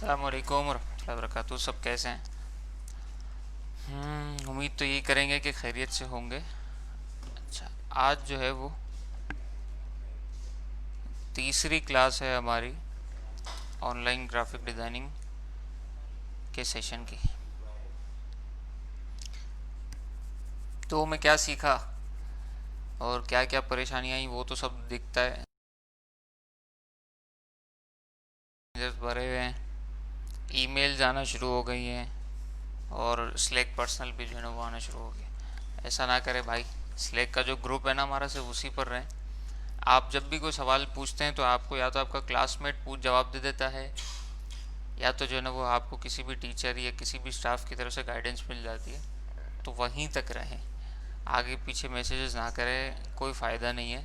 अस्सलाम वालेकुम रहमतुल्लाहि व बरकातुहू। सब कैसे हैं? उम्मीद तो यही करेंगे कि खैरियत से होंगे। अच्छा, आज जो है वो तीसरी क्लास है हमारी ऑनलाइन ग्राफिक डिज़ाइनिंग के सेशन की। तो मैं क्या सीखा और क्या क्या परेशानियाँ आई वो तो सब दिखता है। भरे हुए हैं, ईमेल आना शुरू हो गई हैं और स्लैक पर्सनल भी जो है ना वो आना शुरू हो गया। ऐसा ना करे भाई, स्लैक का जो ग्रुप है ना हमारा, सिर्फ उसी पर रहें। आप जब भी कोई सवाल पूछते हैं तो आपको या तो आपका क्लासमेट पूछ जवाब दे देता है, या तो जो है ना वो आपको किसी भी टीचर या किसी भी स्टाफ की तरफ से गाइडेंस मिल जाती है। तो वहीं तक रहें, आगे पीछे मैसेजेस ना करें, कोई फ़ायदा नहीं है।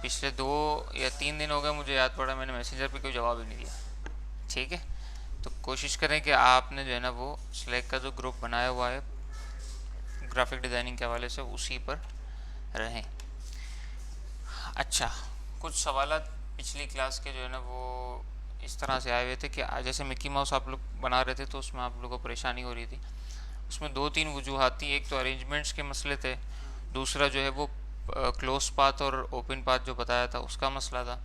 पिछले 2 या 3 दिन हो गए, मुझे याद पड़ा मैंने मैसेंजर पे कोई जवाब ही नहीं दिया। ठीक है, तो कोशिश करें कि आपने जो है ना वो स्लैक का जो ग्रुप बनाया हुआ है ग्राफिक डिज़ाइनिंग के हवाले से उसी पर रहें। अच्छा, कुछ सवाल पिछली क्लास के जो है ना वो इस तरह से आए हुए थे कि जैसे मिक्की माउस आप लोग बना रहे थे तो उसमें आप लोगों को परेशानी हो रही थी। उसमें 2-3 वजूहात थी। एक तो अरेंजमेंट्स के मसले थे, दूसरा जो है वो क्लोज पाथ और ओपन पाथ जो बताया था उसका मसला था।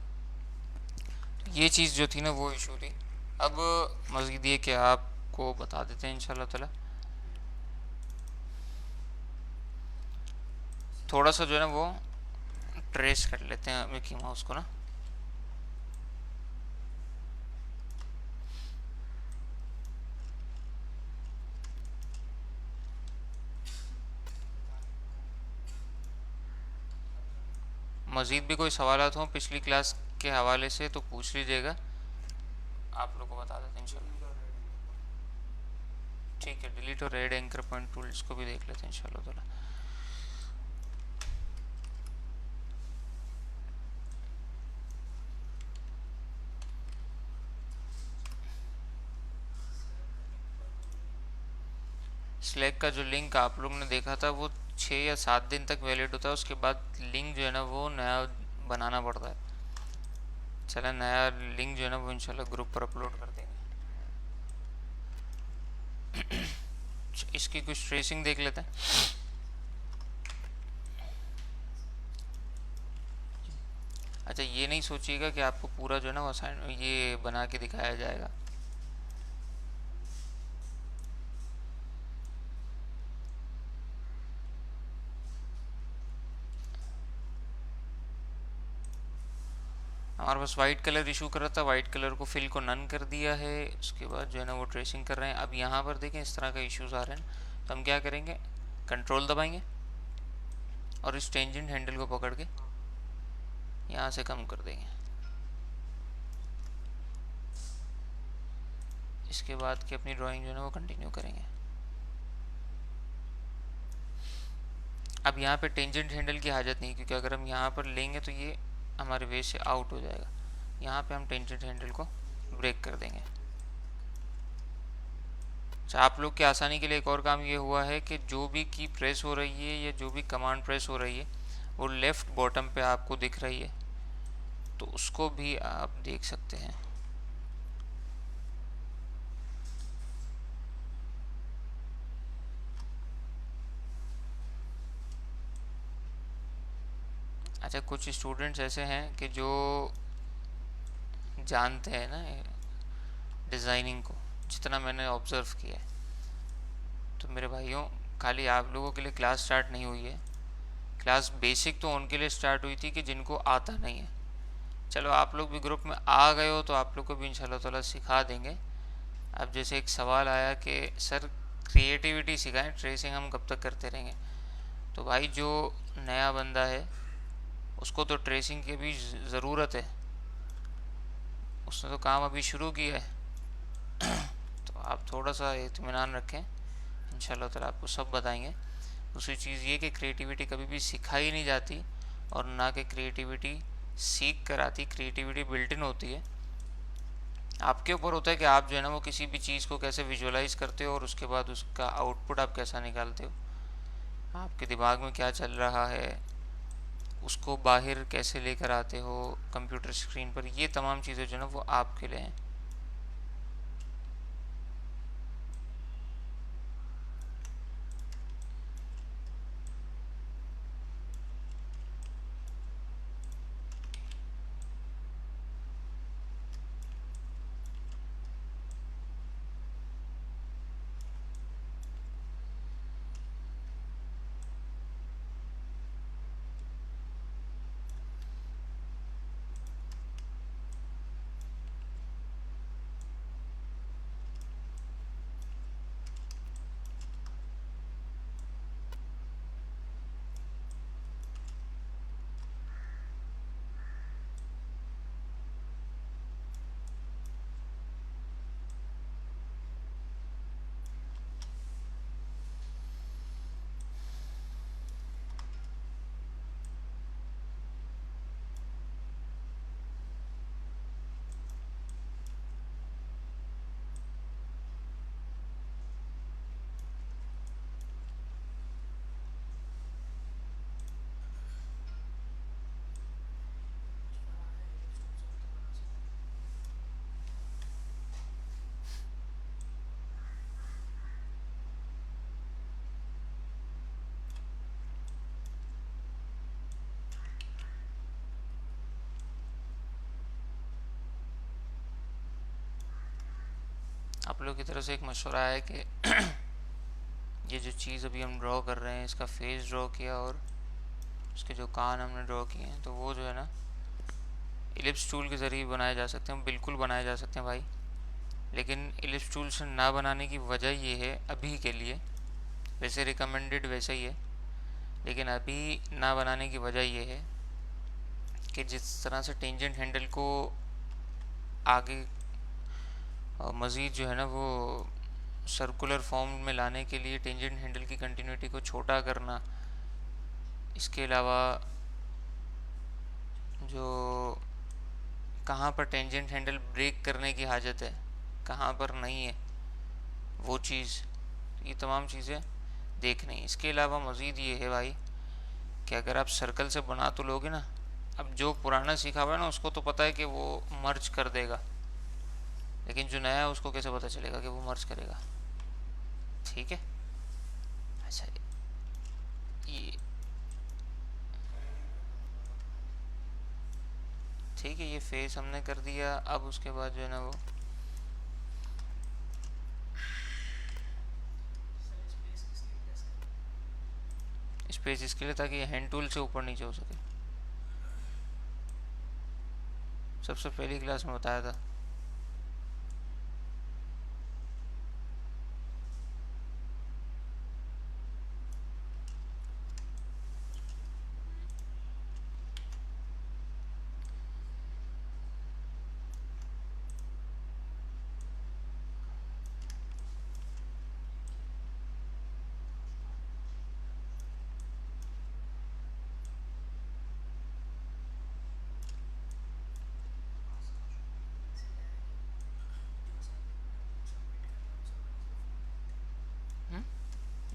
ये चीज़ जो थी ना वो इशू थी। अब मज़ीद ये कि आपको बता देते हैं इंशाल्लाह ताला। थोड़ा सा जो है ना वो ट्रेस कर लेते हैं मिक्की माउस को ना। मज़ीद भी कोई सवालात हों पिछली क्लास के हवाले से तो पूछ लीजिएगा, आप लोग को बता देते हैं इंशाल्लाह। ठीक है, डिलीट और रेड एंकर पॉइंट टूल इसको भी देख लेते हैं इंशाल्लाह ताला। स्लैक का जो लिंक आप लोग ने देखा था वो 6 या 7 दिन तक वैलिड होता है, उसके बाद लिंक जो है ना वो नया बनाना पड़ता है। चला, नया लिंक जो है ना वो इंशाल्लाह ग्रुप पर अपलोड कर देंगे। इसकी कुछ ट्रेसिंग देख लेते हैं। अच्छा, ये नहीं सोचिएगा कि आपको पूरा जो है ना वो ये बना के दिखाया जाएगा। हमारे पास वाइट कलर इशू कर रहा था, वाइट कलर को फिल को नन कर दिया है। उसके बाद जो है ना वो ट्रेसिंग कर रहे हैं। अब यहाँ पर देखें इस तरह का इश्यूज आ रहे हैं, तो हम क्या करेंगे, कंट्रोल दबाएंगे और इस टेंजेंट हैंडल को पकड़ के यहाँ से कम कर देंगे। इसके बाद की अपनी ड्राइंग जो है ना वो कंटिन्यू करेंगे। अब यहाँ पे टेंजेंट हैंडल की हाजत नहीं, क्योंकि अगर हम यहाँ पर लेंगे तो ये हमारे वे से आउट हो जाएगा। यहाँ पे हम टेंजेंट हैंडल को ब्रेक कर देंगे। अच्छा, आप लोग की आसानी के लिए एक और काम ये हुआ है कि जो भी की प्रेस हो रही है या जो भी कमांड प्रेस हो रही है वो लेफ़्ट बॉटम पे आपको दिख रही है, तो उसको भी आप देख सकते हैं। अच्छा, कुछ स्टूडेंट्स ऐसे हैं कि जो जानते हैं ना डिज़ाइनिंग को, जितना मैंने ऑब्ज़र्व किया है, तो मेरे भाइयों खाली आप लोगों के लिए क्लास स्टार्ट नहीं हुई है। क्लास बेसिक तो उनके लिए स्टार्ट हुई थी कि जिनको आता नहीं है। चलो, आप लोग भी ग्रुप में आ गए हो तो आप लोग को भी इंशाल्लाह ताला सिखा देंगे। अब जैसे एक सवाल आया कि सर क्रिएटिविटी सिखाएं, ट्रेसिंग हम कब तक करते रहेंगे। तो भाई जो नया बंदा है उसको तो ट्रेसिंग की भी ज़रूरत है, उसने तो काम अभी शुरू किया है। तो आप थोड़ा सा इत्मीनान रखें, इंशाल्लाह ताला आपको सब बताएंगे। दूसरी चीज़ ये कि क्रिएटिविटी कभी भी सिखाई नहीं जाती और ना कि क्रिएटिविटी सीख कर आती। क्रिएटिविटी बिल्ट इन होती है। आपके ऊपर होता है कि आप जो है ना वो किसी भी चीज़ को कैसे विजुअलाइज करते हो और उसके बाद उसका आउटपुट आप कैसा निकालते हो। आपके दिमाग में क्या चल रहा है उसको बाहर कैसे लेकर आते हो कंप्यूटर स्क्रीन पर, ये तमाम चीज़ें जो है ना वो आपके लिए हैं। आप लोग की तरफ से एक मशवरा है कि ये जो चीज़ अभी हम ड्रॉ कर रहे हैं, इसका फेस ड्रॉ किया और उसके जो कान हमने ड्रॉ किए हैं, तो वो जो है ना इलिप्स टूल के ज़रिए बनाए जा सकते हैं, बिल्कुल बनाए जा सकते हैं भाई। लेकिन इलिप्स टूल से ना बनाने की वजह ये है अभी के लिए, वैसे रिकमेंडेड वैसे ही है, लेकिन अभी ना बनाने की वजह ये है कि जिस तरह से टेंजेंट हैंडल को आगे मज़ीद जो है ना वो सर्कुलर फॉर्म में लाने के लिए टेंजेंट हैंडल की कंटिन्यूटी को छोटा करना, इसके अलावा जो कहाँ पर टेंजेंट हैंडल ब्रेक करने की हाजत है, कहाँ पर नहीं है वो चीज़, ये तमाम चीज़ें देखनी। इसके अलावा मज़ीद ये है भाई कि अगर आप सर्कल से बना तो लोगे ना, अब जो पुराना सीखा हुआ है ना उसको तो पता है कि वो मर्ज कर देगा, लेकिन जो नया है उसको कैसे पता चलेगा कि वो मर्ज करेगा। ठीक है। अच्छा, ये ठीक है, ये फेस हमने कर दिया। अब उसके बाद जो है ना वो स्पेस इसके लिए ताकि हैंड टूल से ऊपर नीचे हो सके, सबसे पहली क्लास में बताया था।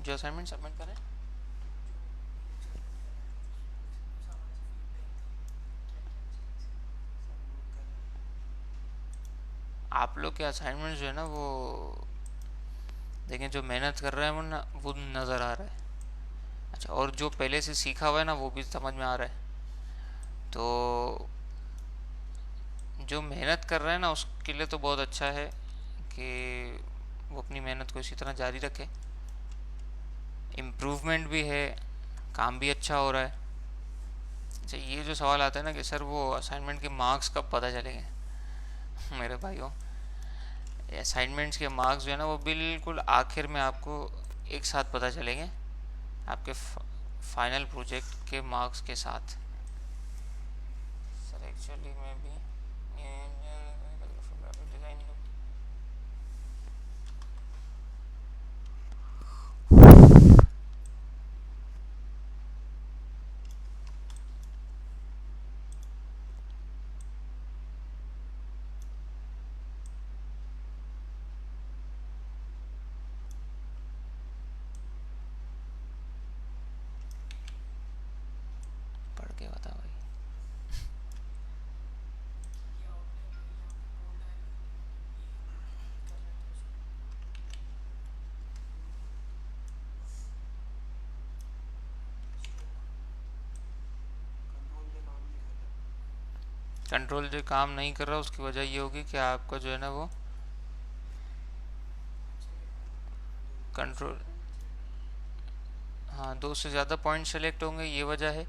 जो असाइनमेंट सबमिट करें, आप लोग के असाइनमेंट जो है ना वो देखें, जो मेहनत कर रहे हैं वो ना वो नज़र आ रहा है। अच्छा, और जो पहले से सीखा हुआ है ना वो भी समझ में आ रहा है। तो जो मेहनत कर रहे हैं ना उसके लिए तो बहुत अच्छा है कि वो अपनी मेहनत को इसी तरह जारी रखे। इम्प्रूवमेंट भी है, काम भी अच्छा हो रहा है। अच्छा, ये जो सवाल आता है ना कि सर वो असाइनमेंट के मार्क्स कब पता चलेंगे, मेरे भाइयों, असाइनमेंट्स के मार्क्स जो है ना वो बिल्कुल आखिर में आपको एक साथ पता चलेंगे आपके फाइनल प्रोजेक्ट के मार्क्स के साथ। सर एक्चुअली मैं भी डिज़ाइन पढ़ के बता भाई। कंट्रोल जो काम नहीं कर रहा उसकी वजह ये होगी कि आपका जो है ना वो कंट्रोल, हाँ, दो से ज़्यादा पॉइंट सेलेक्ट होंगे ये वजह है,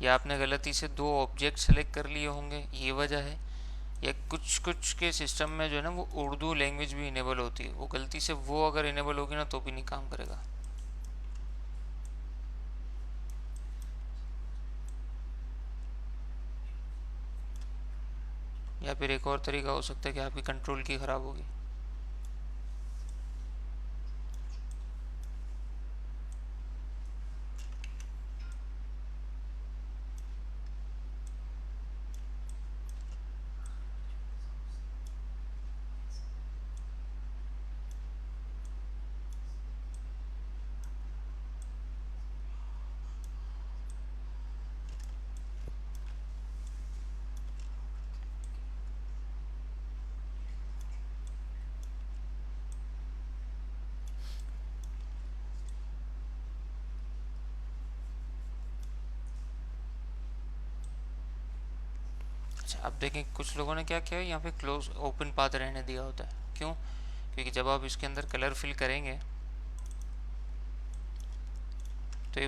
या आपने गलती से दो ऑब्जेक्ट सेलेक्ट कर लिए होंगे ये वजह है, या कुछ कुछ के सिस्टम में जो है ना वो उर्दू लैंग्वेज भी इनेबल होती है, वो गलती से वो अगर इनेबल होगी ना तो भी नहीं काम करेगा। या फिर एक और तरीका हो सकता है कि आपकी कंट्रोल की ख़राब होगी। अच्छा, अब देखें कुछ लोगों ने क्या किया, यहाँ पे क्लोज ओपन पाथ रहने दिया होता है। क्यों? क्योंकि जब आप इसके अंदर कलर फिल करेंगे तो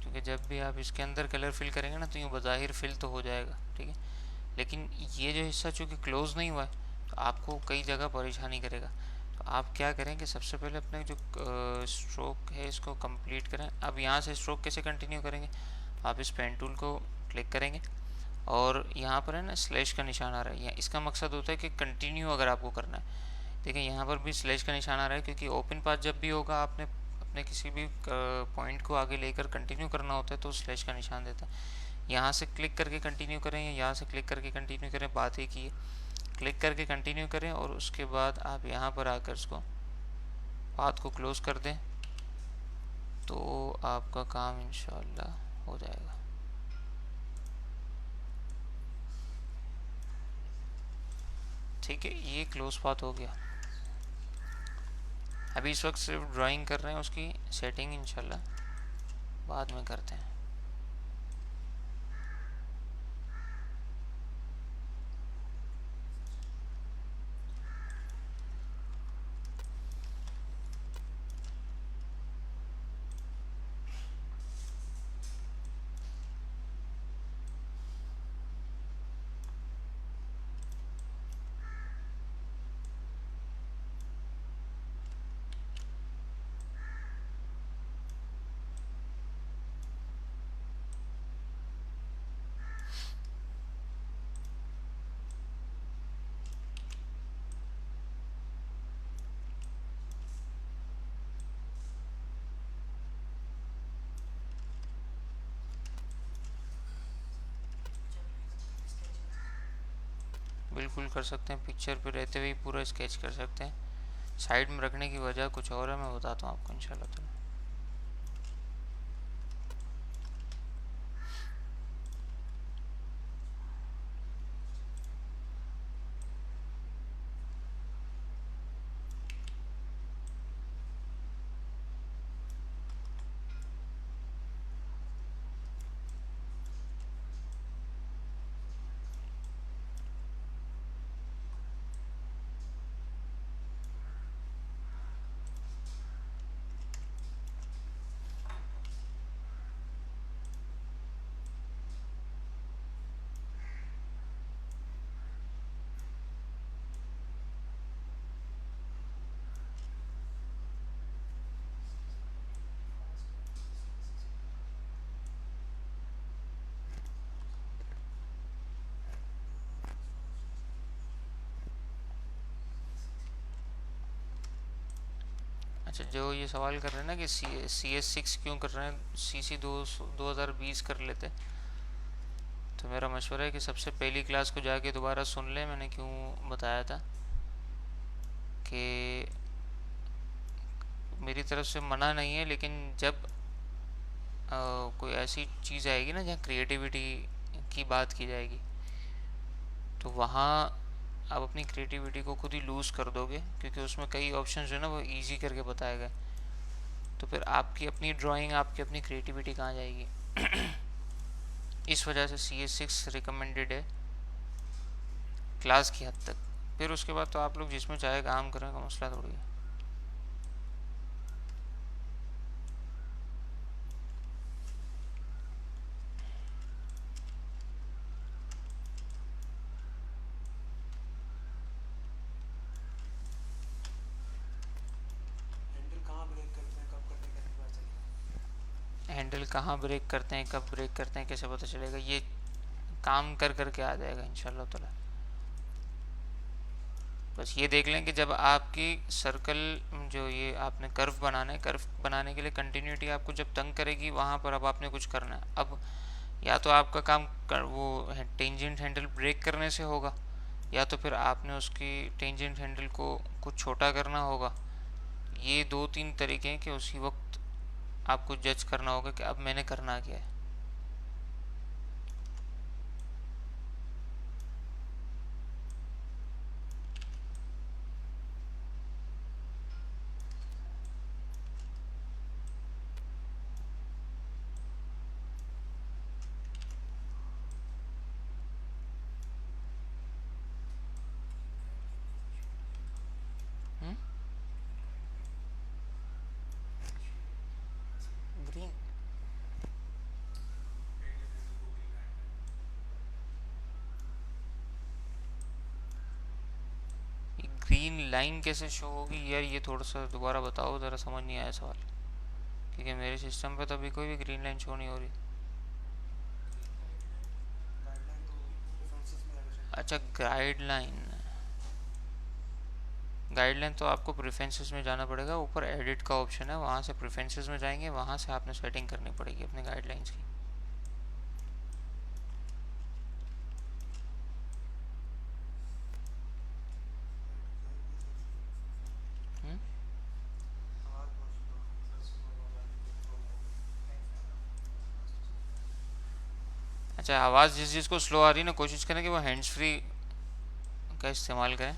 क्योंकि जब भी आप इसके अंदर कलर फिल करेंगे ना तो यूँ बज़ाहिर फिल तो हो जाएगा, ठीक है, लेकिन ये जो हिस्सा चूँकि क्लोज नहीं हुआ है तो आपको कई जगह परेशानी करेगा। तो आप क्या करें कि सबसे पहले अपने जो स्ट्रोक है इसको कंप्लीट करें। अब यहाँ से स्ट्रोक कैसे कंटिन्यू करेंगे, आप इस पेन टूल को क्लिक करेंगे और यहाँ पर है ना स्लैश का निशान आ रहा है, इसका मकसद होता है कि कंटिन्यू अगर आपको करना है। देखिए यहाँ पर भी स्लैश का निशान आ रहा है क्योंकि ओपन पाथ जब भी होगा आपने अपने किसी भी पॉइंट को आगे लेकर कंटिन्यू करना होता है तो स्लैश का निशान देता है। यहाँ से क्लिक करके कंटिन्यू करें या यहाँ से क्लिक करके कंटिन्यू करें, बात एक ही है। क्लिक करके कंटिन्यू करें और उसके बाद आप यहाँ पर आकर इसको पाथ को क्लोज कर दें तो आपका काम इंशाल्लाह हो जाएगा। ठीक है, ये क्लोज पाथ हो गया। अभी इस वक्त सिर्फ ड्राइंग कर रहे हैं, उसकी सेटिंग इंशाल्लाह बाद में करते हैं। बिल्कुल कर सकते हैं, पिक्चर पे रहते हुए पूरा स्केच कर सकते हैं। साइड में रखने की वजह कुछ और है, मैं बताता हूँ आपको इंशाल्लाह ताला। अच्छा, जो ये सवाल कर रहे हैं ना कि CS6 क्यों कर रहे हैं, CC 2020 कर लेते, तो मेरा मशवरा है कि सबसे पहली क्लास को जाके दोबारा सुन लें। मैंने क्यों बताया था कि मेरी तरफ से मना नहीं है, लेकिन जब कोई ऐसी चीज़ आएगी ना जहाँ क्रिएटिविटी की बात की जाएगी तो वहाँ आप अपनी क्रिएटिविटी को खुद ही लूज़ कर दोगे, क्योंकि उसमें कई ऑप्शन जो है ना वो इजी करके बताए गए। तो फिर आपकी अपनी ड्राइंग, आपकी अपनी क्रिएटिविटी कहाँ जाएगी। इस वजह से CS6 रिकमेंडेड है क्लास की हद तक। फिर उसके बाद तो आप लोग जिसमें चाहे काम करें, का मसला थोड़ी है। हैंडल कहाँ ब्रेक करते हैं, कब ब्रेक करते हैं, कैसे पता चलेगा, ये काम कर करके आ जाएगा इंशाल्लाह ताला। बस ये देख लें कि जब आपकी सर्कल, जो ये आपने कर्व बनाना है, कर्व बनाने के लिए कंटिन्यूटी आपको जब तंग करेगी वहाँ पर अब आपने कुछ करना है। अब या तो आपका काम वो टेंजेंट हैंडल ब्रेक करने से होगा, या तो फिर आपने उसकी टेंजेंट हैंडल को कुछ छोटा करना होगा। ये दो तीन तरीके हैं कि उसी वक्त आपको जज करना होगा कि अब मैंने करना क्या है। ग्रीन लाइन कैसे शो होगी यार, ये थोड़ा सा दोबारा बताओ ज़रा, समझ नहीं आया सवाल, क्योंकि मेरे सिस्टम पे तो अभी कोई भी ग्रीन लाइन शो नहीं हो रही। अच्छा गाइडलाइन, गाइडलाइन तो आपको प्रेफरेंसेस में जाना पड़ेगा, ऊपर एडिट का ऑप्शन है, वहाँ से प्रेफरेंसेस में जाएंगे, वहाँ से आपने सेटिंग करनी पड़ेगी अपने गाइडलाइंस की। हुँ? अच्छा आवाज़ जिस जिसको स्लो आ रही है ना, कोशिश करें कि वो हैंड्स फ्री का इस्तेमाल करें,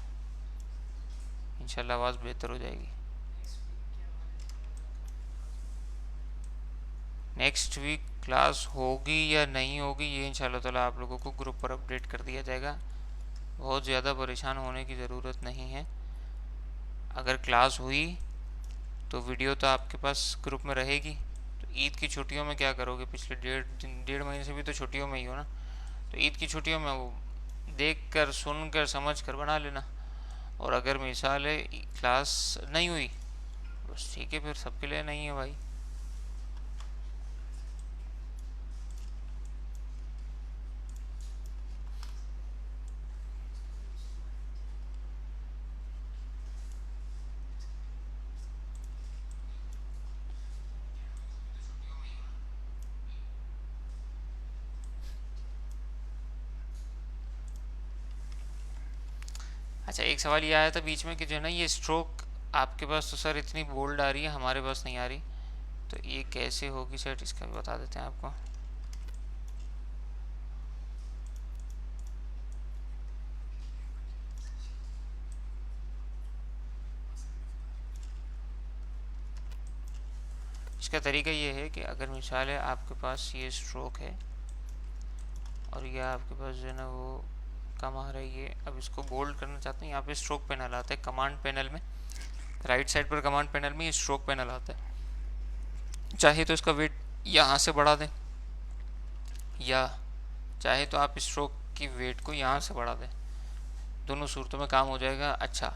इंशाल्लाह आवाज़ बेहतर हो जाएगी। नेक्स्ट वीक क्लास होगी या नहीं होगी ये इंशाल्लाह ताला आप लोगों को ग्रुप पर अपडेट कर दिया जाएगा, बहुत ज़्यादा परेशान होने की ज़रूरत नहीं है। अगर क्लास हुई तो वीडियो तो आपके पास ग्रुप में रहेगी। तो ईद की छुट्टियों में क्या करोगे, पिछले 1.5 महीने से भी तो छुट्टियों में ही हो ना, तो ईद की छुट्टियों में वो देख कर सुन कर समझ कर बना लेना। और अगर मिसाल है क्लास नहीं हुई, बस ठीक है, फिर सबके लिए नहीं है भाई। अच्छा एक सवाल ये आया था बीच में कि जो है ना, ये स्ट्रोक आपके पास तो सर इतनी बोल्ड आ रही है, हमारे पास नहीं आ रही, तो ये कैसे होगी सेट, इसका भी बता देते हैं आपको। इसका तरीका ये है कि अगर मिसाल है आपके पास ये स्ट्रोक है और ये आपके पास जो है ना वो कम आ रही है, अब इसको बोल्ड करना चाहते हैं, यहाँ पे स्ट्रोक पैनल आता है कमांड पैनल में, राइट साइड पर कमांड पैनल में ये स्ट्रोक पैनल आता है। चाहे तो इसका वेट यहाँ से बढ़ा दें, या चाहे तो आप स्ट्रोक की वेट को यहाँ से बढ़ा दें, दोनों सूरतों में काम हो जाएगा। अच्छा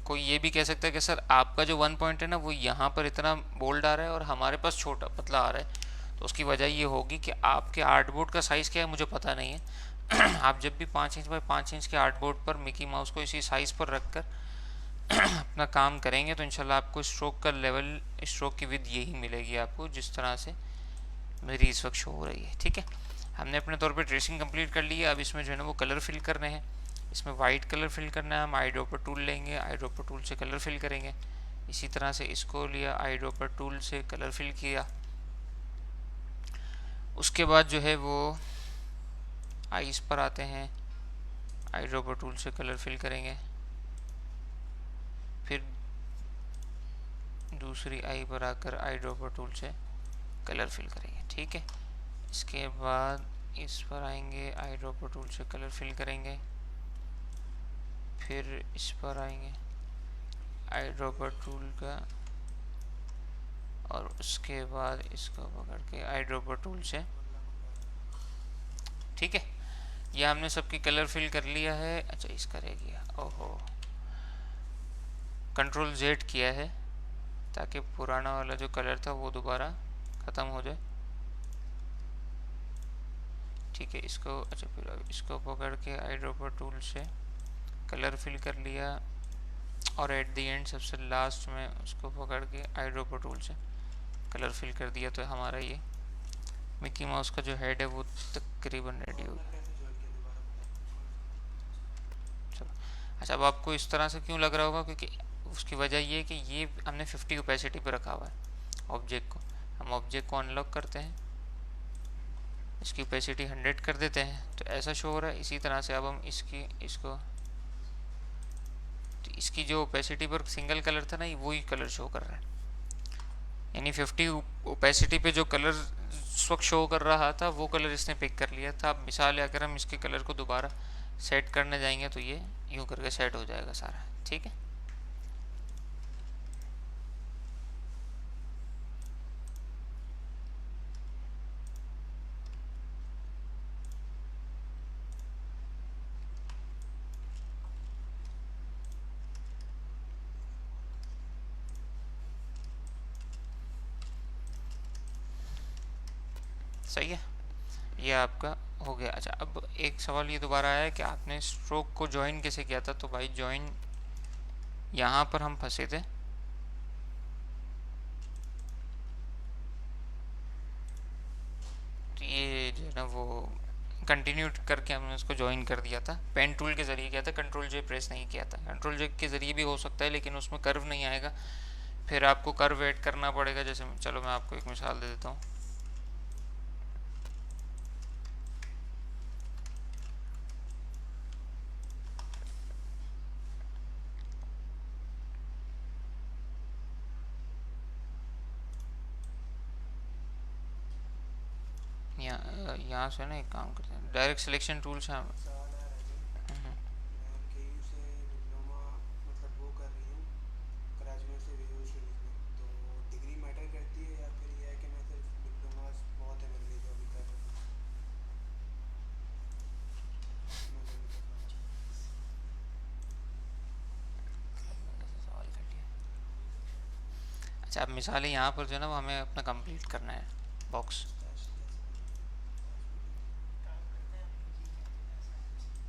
कोई ये भी कह सकता है कि सर आपका जो 1 पॉइंट है ना वो यहाँ पर इतना बोल्ड आ रहा है और हमारे पास छोटा पतला आ रहा है, तो उसकी वजह ये होगी कि आपके आर्टबोर्ड का साइज़ क्या है मुझे पता नहीं है। आप जब भी 5 इंच बाय 5 इंच के आर्टबोर्ड पर मिकी माउस को इसी साइज़ पर रख कर अपना काम करेंगे तो इंशाल्लाह आपको स्ट्रोक का लेवल, स्ट्रोक की विड्थ यही मिलेगी आपको जिस तरह से मेरी इस वक्त शो हो रही है। ठीक है, हमने अपने तौर पे ट्रेसिंग कंप्लीट कर ली है। अब इसमें जो है ना वो कलर फिल करने हैं, इसमें वाइट कलर फिल करना है, हम आई ड्रॉपर टूल लेंगे, आई ड्रॉपर टूल से कलर फिल करेंगे। इसी तरह से इसको लिया, आई ड्रॉपर टूल से कलर फिल किया, उसके बाद जो है वो आईज पर आते हैं, आई ड्रॉपर टूल से कलर फिल करेंगे, फिर दूसरी आई पर आकर आई ड्रॉपर टूल से कलर फिल करेंगे। ठीक है, इसके बाद इस पर आएंगे, आई ड्रॉपर टूल से कलर फिल करेंगे, फिर इस पर आएंगे आई ड्रॉपर टूल का, और उसके बाद इसको पकड़ के आई ड्रॉपर टूल से। ठीक है, ये हमने सबकी कलर फिल कर लिया है। अच्छा इसका रह गया, ओहो, कंट्रोल जेड किया है ताकि पुराना वाला जो कलर था वो दोबारा ख़त्म हो जाए। ठीक है, इसको अच्छा फिर इसको पकड़ के आई ड्रॉपर टूल से कलर फिल कर लिया, और एट द एंड सबसे लास्ट में उसको पकड़ के आई ड्रॉपर टूल से कलर फिल कर दिया, तो हमारा ये मिकी माउस का जो हेड है वो तकरीबन रेडी हो गया। चलो, अच्छा अब आपको इस तरह से क्यों लग रहा होगा, क्योंकि उसकी वजह ये है कि ये हमने 50 ओपेसिटी पे रखा हुआ है ऑब्जेक्ट को। हम ऑब्जेक्ट को अनलॉक करते हैं, इसकी ओपेसिटी 100 कर देते हैं, तो ऐसा शो हो रहा है। इसी तरह से अब हम इसको तो इसकी जो ओपेसिटी पर सिंगल कलर था ना, वही कलर शो कर रहा है, यानी 50 ओपेसिटी पे जो कलर उस वक्त शो कर रहा था वो कलर इसने पिक कर लिया था। अब मिसाल है अगर हम इसके कलर को दोबारा सेट करने जाएंगे तो ये यूँ करके सेट हो जाएगा सारा। ठीक है, सही है, ये आपका हो गया। अच्छा, अब एक सवाल ये दोबारा आया है कि आपने स्ट्रोक को ज्वाइन कैसे किया था। तो भाई ज्वाइन यहाँ पर हम फंसे थे, तो ये जो है ना वो कंटिन्यू करके हमने उसको ज्वाइन कर दिया था। पेन टूल के ज़रिए किया था, कंट्रोल जे प्रेस नहीं किया था। कंट्रोल जे के ज़रिए भी हो सकता है, लेकिन उसमें कर्व नहीं आएगा, फिर आपको कर्व ऐड करना पड़ेगा। जैसे चलो मैं आपको एक मिसाल दे देता हूँ। यहाँ से ना एक काम करते हैं, डायरेक्ट सिलेक्शन टूल से हम सवाल आ रहा है भाई। मैं केयू से डिप्लोमा मतलब वो कर रही हूँ, ग्रेजुएट से वीडियो स्टडीज़ में। तो डिग्री मैटर करती है या फिर ये है कि मैं सिर्फ डिप्लोमा बहुत है मेरे लिए जो अभी कर रहा हूँ। मैं वही बता रहा हूँ। सवाल कर लिया। अच्छा, अब मिसाल है यहाँ पर जो है ना वो हमें अपना कंप्लीट करना है बॉक्स। स्टैश कैसे करते हैं? स्टैश वीडियो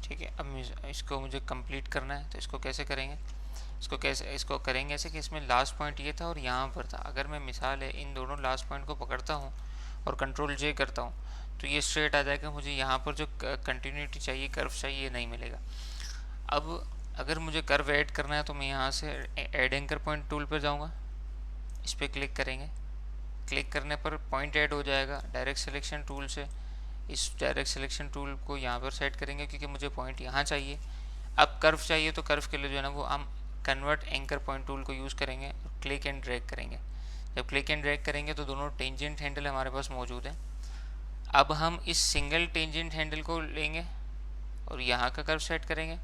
ठीक है, अब इसको मुझे कंप्लीट करना है, तो इसको कैसे करेंगे। इसको करेंगे ऐसे कि इसमें लास्ट पॉइंट ये था और यहाँ पर था। अगर मैं मिसाल है इन दोनों लास्ट पॉइंट को पकड़ता हूँ और कंट्रोल जे करता हूँ, तो ये स्ट्रेट आ जाएगा। मुझे यहाँ पर जो कंटिन्यूटी चाहिए, कर्व चाहिए, नहीं मिलेगा। अब अगर मुझे कर्व ऐड करना है तो मैं यहाँ से ऐड एंकर पॉइंट टूल पर जाऊँगा, इस पर क्लिक करेंगे। क्लिक करने पर पॉइंट ऐड हो जाएगा। डायरेक्ट सिलेक्शन टूल से इस डायरेक्ट सिलेक्शन टूल को यहाँ पर सेट करेंगे, क्योंकि मुझे पॉइंट यहाँ चाहिए। अब कर्व चाहिए, तो कर्व के लिए जो है ना वो हम कन्वर्ट एंकर पॉइंट टूल को यूज़ करेंगे और क्लिक एंड ड्रैग करेंगे। जब क्लिक एंड ड्रैग करेंगे तो दोनों टेंजेंट हैंडल हमारे पास मौजूद है। अब हम इस सिंगल टेंजेंट हैंडल को लेंगे और यहाँ का कर्व सेट करेंगे,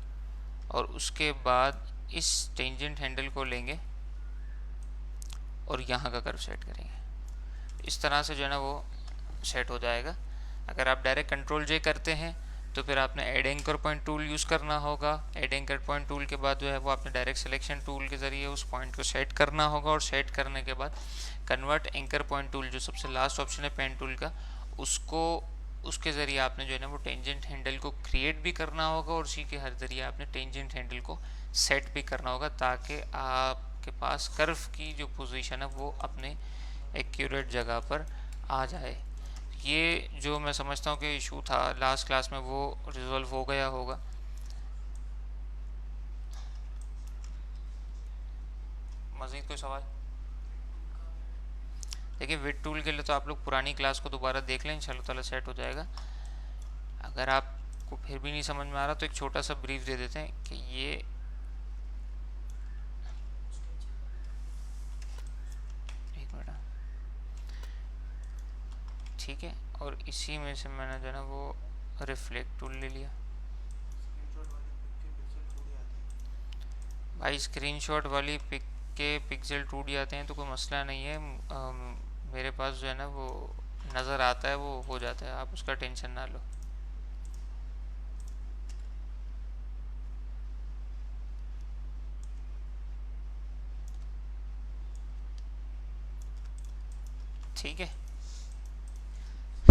और उसके बाद इस टेंजेंट हैंडल को लेंगे और यहाँ का कर्व सेट करेंगे। इस तरह से जो है ना वो सेट हो जाएगा। अगर आप डायरेक्ट कंट्रोल जे करते हैं तो फिर आपने add anchor point tool use करना होगा। एड एंकर पॉइंट टूल के बाद जो है वो आपने डायरेक्ट सिलेक्शन टूल के ज़रिए उस पॉइंट को सेट करना होगा, और सेट करने के बाद कन्वर्ट एंकर पॉइंट टूल जो सबसे लास्ट ऑप्शन है पेन टूल का, उसको उसके ज़रिए आपने जो है ना वो टेंजेंट हैंडल को क्रिएट भी करना होगा, और उसी के हर ज़रिए आपने टेंजेंट हैंडल को सेट भी करना होगा, ताकि आपके पास कर्व की जो पोजीशन है वो अपने एक्यूरेट जगह पर आ जाए। ये जो मैं समझता हूँ कि इशू था लास्ट क्लास में, वो रिजॉल्व हो गया होगा। मज़ीद कोई सवाल। देखिए, विद टूल के लिए तो आप लोग पुरानी क्लास को दोबारा देख लें, इंशाल्लाह ताला सेट हो जाएगा। अगर आपको फिर भी नहीं समझ में आ रहा तो एक छोटा सा ब्रीफ दे देते हैं कि ये एक मिनट, ठीक है। और इसी में से मैंने जो है ना वो रिफ्लेक्ट टूल ले लिया। स्क्रीनशॉट वाली पिक के पिक्सल थोड़ी आते हैं। भाई स्क्रीनशॉट वाली पिक के पिक्सल टूट जाते हैं तो कोई मसला नहीं है। मेरे पास जो है ना वो नज़र आता है, वो हो जाता है, आप उसका टेंशन ना लो। ठीक है,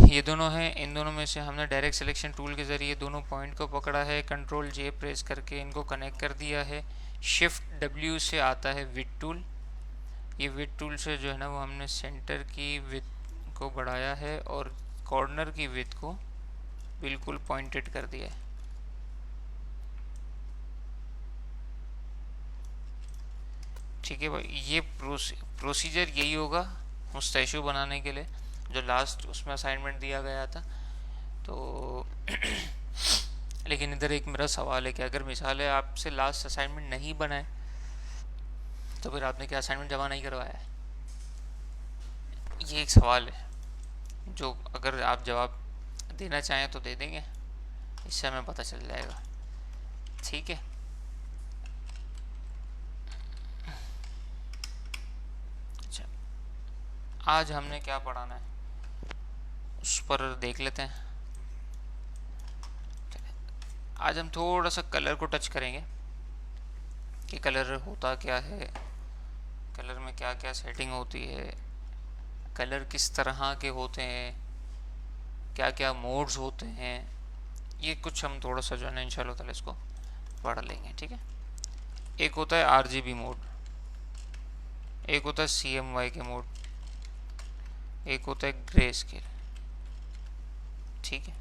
ये दोनों हैं। इन दोनों में से हमने डायरेक्ट सिलेक्शन टूल के ज़रिए दोनों पॉइंट को पकड़ा है, कंट्रोल जे प्रेस करके इनको कनेक्ट कर दिया है। शिफ्ट डब्ल्यू से आता है विड टूल। ये विड टूल से जो है ना वो हमने सेंटर की विड्थ को बढ़ाया है और कॉर्नर की विड्थ को बिल्कुल पॉइंटेड कर दिया है। ठीक है भाई, ये प्रोसीजर यही होगा मुस्तैशु बनाने के लिए, जो लास्ट उसमें असाइनमेंट दिया गया था। तो लेकिन इधर एक मेरा सवाल है कि अगर मिसाल है आपसे लास्ट असाइनमेंट नहीं बनाए तो फिर आपने क्या असाइनमेंट जमा नहीं करवाया है, ये एक सवाल है जो अगर आप जवाब देना चाहें तो दे देंगे, इससे हमें पता चल जाएगा। ठीक है, अच्छा, आज हमने क्या पढ़ाना है उस पर देख लेते हैं। आज हम थोड़ा सा कलर को टच करेंगे कि कलर होता क्या है, कलर में क्या क्या सेटिंग होती है, कलर किस तरह के होते हैं, क्या क्या मोड्स होते हैं, ये कुछ हम थोड़ा सा जो है ना इंशाल्लाह ताला इसको पढ़ लेंगे। ठीक है, एक होता है RGB मोड, एक होता है CMY के मोड, एक होता है ग्रे स्केल। ठीक है,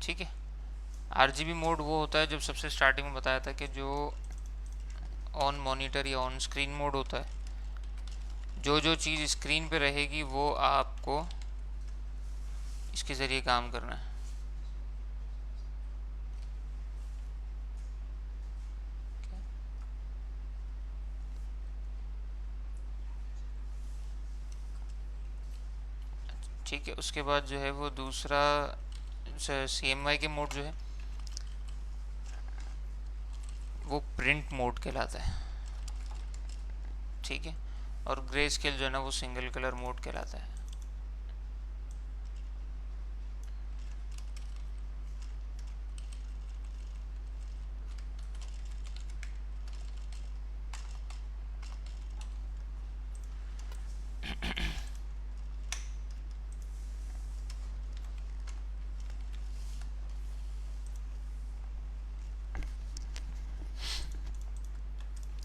ठीक है। RGB मोड वो होता है, जब सबसे स्टार्टिंग में बताया था कि जो ऑन मॉनिटर या ऑन स्क्रीन मोड होता है, जो जो चीज़ स्क्रीन पे रहेगी वो आपको इसके ज़रिए काम करना है। ठीक है, उसके बाद जो है वो दूसरा CMY के मोड जो है वो प्रिंट मोड कहलाता है। ठीक है, और ग्रे स्केल जो है ना वो सिंगल कलर मोड कहलाता है।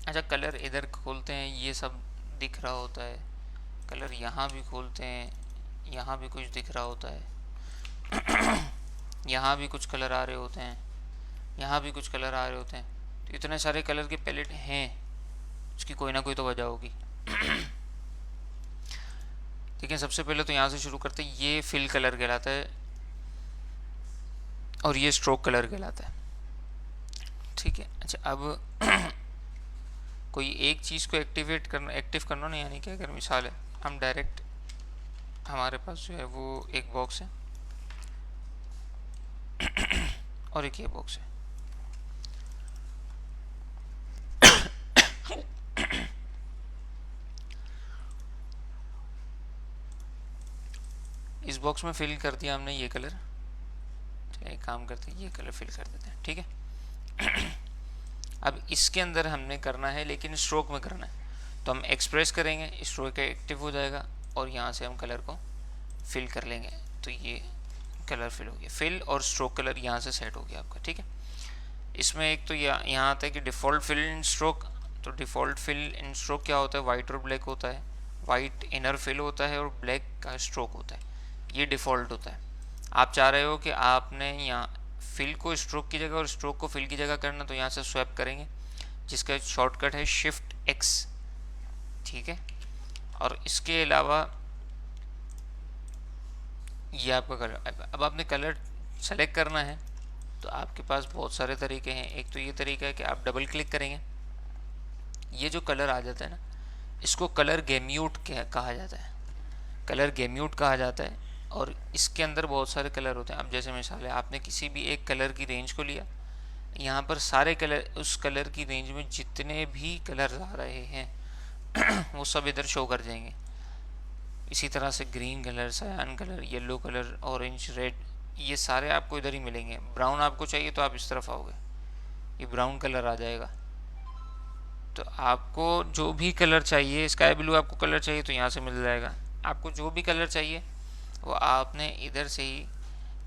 अच्छा, कलर इधर खोलते हैं, ये सब दिख रहा होता है। कलर यहाँ भी खोलते हैं, यहाँ भी कुछ दिख रहा होता है। यहाँ भी कुछ कलर आ रहे होते हैं, यहाँ भी कुछ कलर आ रहे होते हैं। तो इतने सारे कलर के पैलेट हैं, उसकी कोई ना कोई तो वजह होगी। ठीक है, सबसे पहले तो यहाँ से शुरू करते हैं। ये फिल कलर कहलाता है और ये स्ट्रोक कलर कहलाता है। ठीक है, अच्छा अब कोई एक चीज़ को एक्टिव करना नहीं, यानी कि अगर मिसाल है हम डायरेक्ट, हमारे पास जो है वो एक बॉक्स है और एक ये बॉक्स है। इस बॉक्स में फिल कर दिया हमने ये कलर। एक काम करते हैं, ये कलर फिल कर देते हैं। ठीक है, अब इसके अंदर हमने करना है, लेकिन स्ट्रोक में करना है, तो हम एक्सप्रेस करेंगे, स्ट्रोक एक्टिव हो जाएगा और यहाँ से हम कलर को फिल कर लेंगे। तो ये कलर फिल हो गया, फिल और स्ट्रोक कलर यहाँ से सेट हो गया आपका। ठीक है, इसमें एक तो यहाँ आता है कि डिफ़ॉल्ट फिल इन स्ट्रोक। तो डिफ़ॉल्ट फिल इन स्ट्रोक क्या होता है, वाइट और ब्लैक होता है। वाइट इनर फिल होता है और ब्लैक का स्ट्रोक होता है, ये डिफ़ॉल्ट होता है। आप चाह रहे हो कि आपने यहाँ फिल को स्ट्रोक की जगह और स्ट्रोक को फिल की जगह करना, तो यहाँ से स्वैप करेंगे, जिसका शॉर्टकट है Shift+X। ठीक है, और इसके अलावा ये आपका कलर। अब आपने कलर सेलेक्ट करना है, तो आपके पास बहुत सारे तरीके हैं। एक तो ये तरीका है कि आप डबल क्लिक करेंगे, ये जो कलर आ जाता है ना, इसको कलर गैम्यूट कहा जाता है। कलर गैम्यूट कहा जाता है, और इसके अंदर बहुत सारे कलर होते हैं। अब जैसे मिसाल है, आपने किसी भी एक कलर की रेंज को लिया, यहाँ पर सारे कलर, उस कलर की रेंज में जितने भी कलर आ रहे हैं वो सब इधर शो कर जाएंगे। इसी तरह से ग्रीन कलर, सयान colour, yellow colour, orange, red, ये सारे आपको इधर ही मिलेंगे। ब्राउन आपको चाहिए तो आप इस तरफ आओगे, ये ब्राउन कलर आ जाएगा। तो आपको जो भी कलर चाहिए, स्काई ब्लू आपको कलर चाहिए तो यहाँ से मिल जाएगा। आपको जो भी कलर चाहिए वो आपने इधर से ही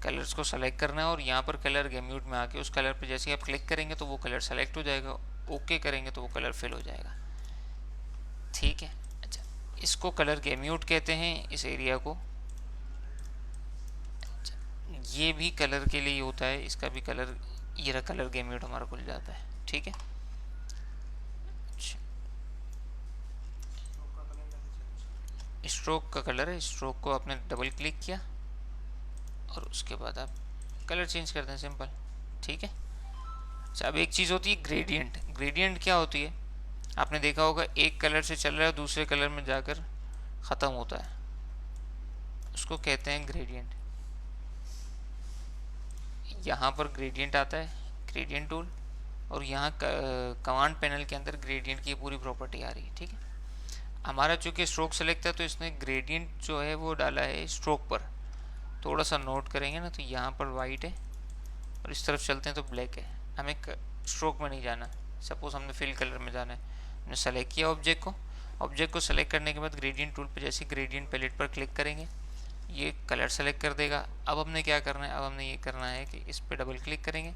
कलर्स को सेलेक्ट करना है, और यहाँ पर कलर गैम्यूट में आके उस कलर पे जैसे ही आप क्लिक करेंगे तो वो कलर सेलेक्ट हो जाएगा। ओके करेंगे तो वो कलर फिल हो जाएगा। ठीक है, अच्छा, इसको कलर गैम्यूट कहते हैं, इस एरिया को। अच्छा, ये भी कलर के लिए होता है, इसका भी कलर, ये रहा कलर गैम्यूट हमारा खुल जाता है। ठीक है, स्ट्रोक का कलर है, स्ट्रोक को आपने डबल क्लिक किया और उसके बाद आप कलर चेंज करते हैं, सिंपल। ठीक है, अच्छा, अब एक चीज़ होती है ग्रेडियंट। ग्रेडियंट क्या होती है, आपने देखा होगा, एक कलर से चल रहा है दूसरे कलर में जाकर ख़त्म होता है, उसको कहते हैं ग्रेडियंट। यहाँ पर ग्रेडियंट आता है, ग्रेडियंट टूल, और यहाँ कमांड पैनल के अंदर ग्रेडियंट की पूरी प्रॉपर्टी आ रही है। ठीक है, हमारा चूँकि स्ट्रोक सेलेक्ट है तो इसने ग्रेडियंट जो है वो डाला है स्ट्रोक पर। थोड़ा सा नोट करेंगे ना, तो यहाँ पर वाइट है और इस तरफ चलते हैं तो ब्लैक है। हमें स्ट्रोक में नहीं जाना, सपोज हमने फिल कलर में जाना है। हमने सेलेक्ट किया ऑब्जेक्ट को सेलेक्ट करने के बाद ग्रेडियंट टूल पर जैसे ग्रेडियंट पैलेट पर क्लिक करेंगे ये कलर सेलेक्ट कर देगा। अब हमने क्या करना है, अब हमने ये करना है कि इस पर डबल क्लिक करेंगे,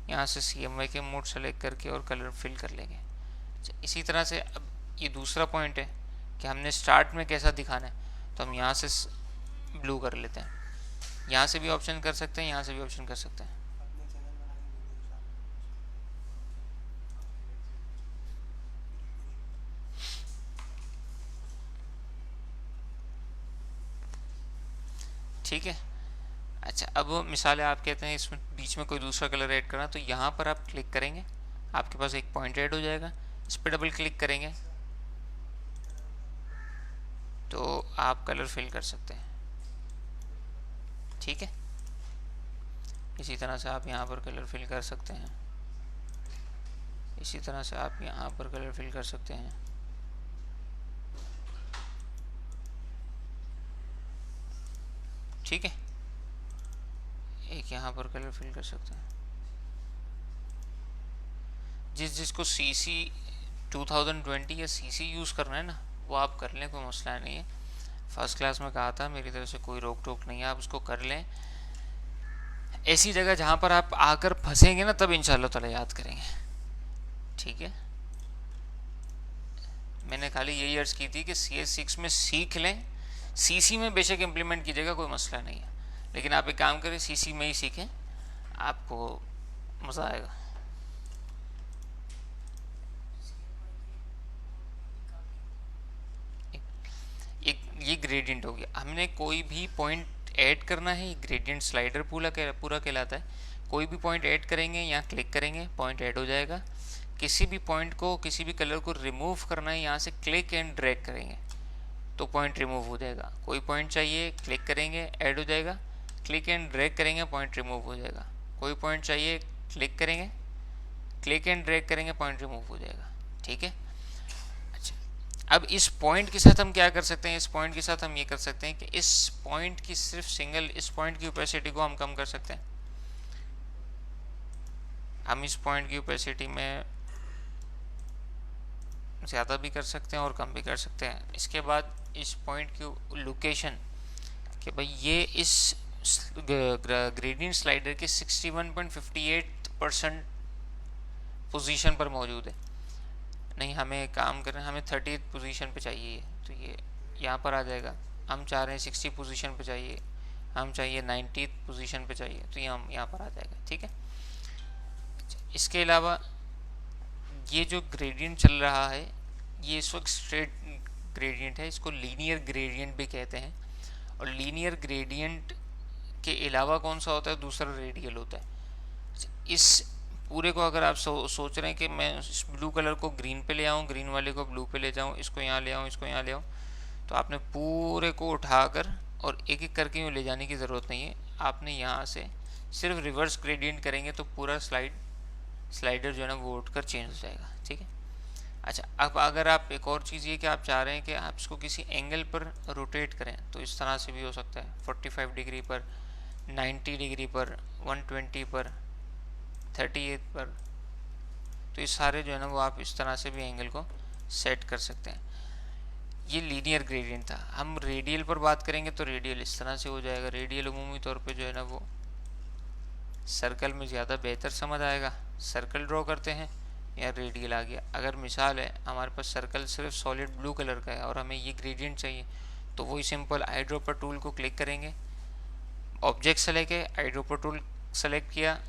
यहाँ से CMY के मोड सेलेक्ट करके और कलर फिल कर लेंगे। इसी तरह से अब ये दूसरा पॉइंट है कि हमने स्टार्ट में कैसा दिखाना है, तो हम यहाँ से ब्लू कर लेते हैं। यहाँ से भी ऑप्शन कर सकते हैं, यहाँ से भी ऑप्शन कर सकते हैं। अपने चैनल बना के वीडियो साथ ठीक है। अच्छा, अब मिसाल है आप कहते हैं इसमें बीच में कोई दूसरा कलर ऐड करना, तो यहाँ पर आप क्लिक करेंगे, आपके पास एक पॉइंट ऐड हो जाएगा। इस पर डबल क्लिक करेंगे तो आप कलर फिल कर सकते हैं। ठीक है, इसी तरह से आप यहाँ पर कलर फिल कर सकते हैं, इसी तरह से आप यहाँ पर कलर फिल कर सकते हैं। ठीक है, एक यहाँ पर कलर फिल कर सकते हैं। जिसको CC 2020 या CC यूज़ करना है ना, वो आप कर लें, कोई मसला नहीं है। फर्स्ट क्लास में कहा था, मेरी तरफ से कोई रोक टोक नहीं है, आप उसको कर लें। ऐसी जगह जहाँ पर आप आकर फंसेंगे ना, तब इंशाल्लाह ताला याद करेंगे। ठीक है, मैंने खाली यही अर्ज की थी कि CS6 में सीख लें, CC में बेशक इम्प्लीमेंट कीजिएगा, कोई मसला नहीं है, लेकिन आप एक काम करें CC में ही सीखें, आपको मज़ा आएगा। ये ग्रेडियंट हो गया। हमने कोई भी पॉइंट ऐड करना है, ये ग्रेडियंट स्लाइडर पूरा कहलाता है। कोई भी पॉइंट ऐड करेंगे, यहाँ क्लिक करेंगे, पॉइंट ऐड हो जाएगा। किसी भी पॉइंट को, किसी भी कलर को रिमूव करना है, यहाँ से क्लिक एंड ड्रैग करेंगे तो पॉइंट रिमूव हो जाएगा। कोई पॉइंट चाहिए, क्लिक करेंगे, ऐड हो जाएगा, क्लिक एंड ड्रैग करेंगे, पॉइंट रिमूव हो जाएगा। कोई पॉइंट चाहिए, क्लिक करेंगे, क्लिक एंड ड्रैग करेंगे, पॉइंट रिमूव हो जाएगा। ठीक है, अब इस पॉइंट के साथ हम क्या कर सकते हैं, इस पॉइंट के साथ हम ये कर सकते हैं कि इस पॉइंट की सिर्फ सिंगल, इस पॉइंट की ओपेसिटी को हम कम कर सकते हैं। हम इस पॉइंट की ओपेसिटी में ज़्यादा भी कर सकते हैं और कम भी कर सकते हैं। इसके बाद इस पॉइंट की लोकेशन, कि भाई ये इस ग्रेडियंट स्लाइडर के 61.58% पोजीशन पर मौजूद है। नहीं, हमें काम करना है, हमें 30th पोजीशन पे चाहिए, तो ये यहाँ पर आ जाएगा। हम चाह रहे हैं 60 पोजीशन पे चाहिए, हम चाहिए 90th पोजीशन पे चाहिए, तो ये हम यहाँ पर आ जाएगा। ठीक है, इसके अलावा ये जो ग्रेडियंट चल रहा है, ये इस वक्त स्ट्रेट ग्रेडियंट है, इसको लीनियर ग्रेडियंट भी कहते हैं। और लीनियर ग्रेडियंट के अलावा कौन सा होता है, दूसरा रेडियल होता है। इस पूरे को अगर आप सोच रहे हैं कि मैं इस ब्लू कलर को ग्रीन पे ले आऊँ, ग्रीन वाले को ब्लू पे ले जाऊँ, इसको यहाँ ले आऊँ, इसको यहाँ ले आऊँ, तो आपने पूरे को उठाकर और एक एक करके यूँ ले जाने की ज़रूरत नहीं है। आपने यहाँ से सिर्फ रिवर्स ग्रेडियंट करेंगे तो पूरा स्लाइडर जो है ना वो उठकर चेंज हो जाएगा। ठीक है, अच्छा, अब अगर आप एक और चीज़ ये कि आप चाह रहे हैं कि आप इसको किसी एंगल पर रोटेट करें, तो इस तरह से भी हो सकता है। 45 डिग्री पर, 90 डिग्री पर, 120 पर, 38 पर, तो ये सारे जो है ना वो आप इस तरह से भी एंगल को सेट कर सकते हैं। ये लीनियर ग्रेडियंट था। हम रेडियल पर बात करेंगे तो रेडियल इस तरह से हो जाएगा। रेडियल उमूमी तौर पे जो है ना वो सर्कल में ज़्यादा बेहतर समझ आएगा, सर्कल ड्रॉ करते हैं या रेडियल आ गया। अगर मिसाल है हमारे पास सर्कल सिर्फ सॉलिड ब्लू कलर का है और हमें ये ग्रेडियंट चाहिए, तो वही सिंपल आई ड्रॉपर टूल को क्लिक करेंगे, ऑब्जेक्ट सेलेक्ट है, आई ड्रॉपर टूल सेलेक्ट किया,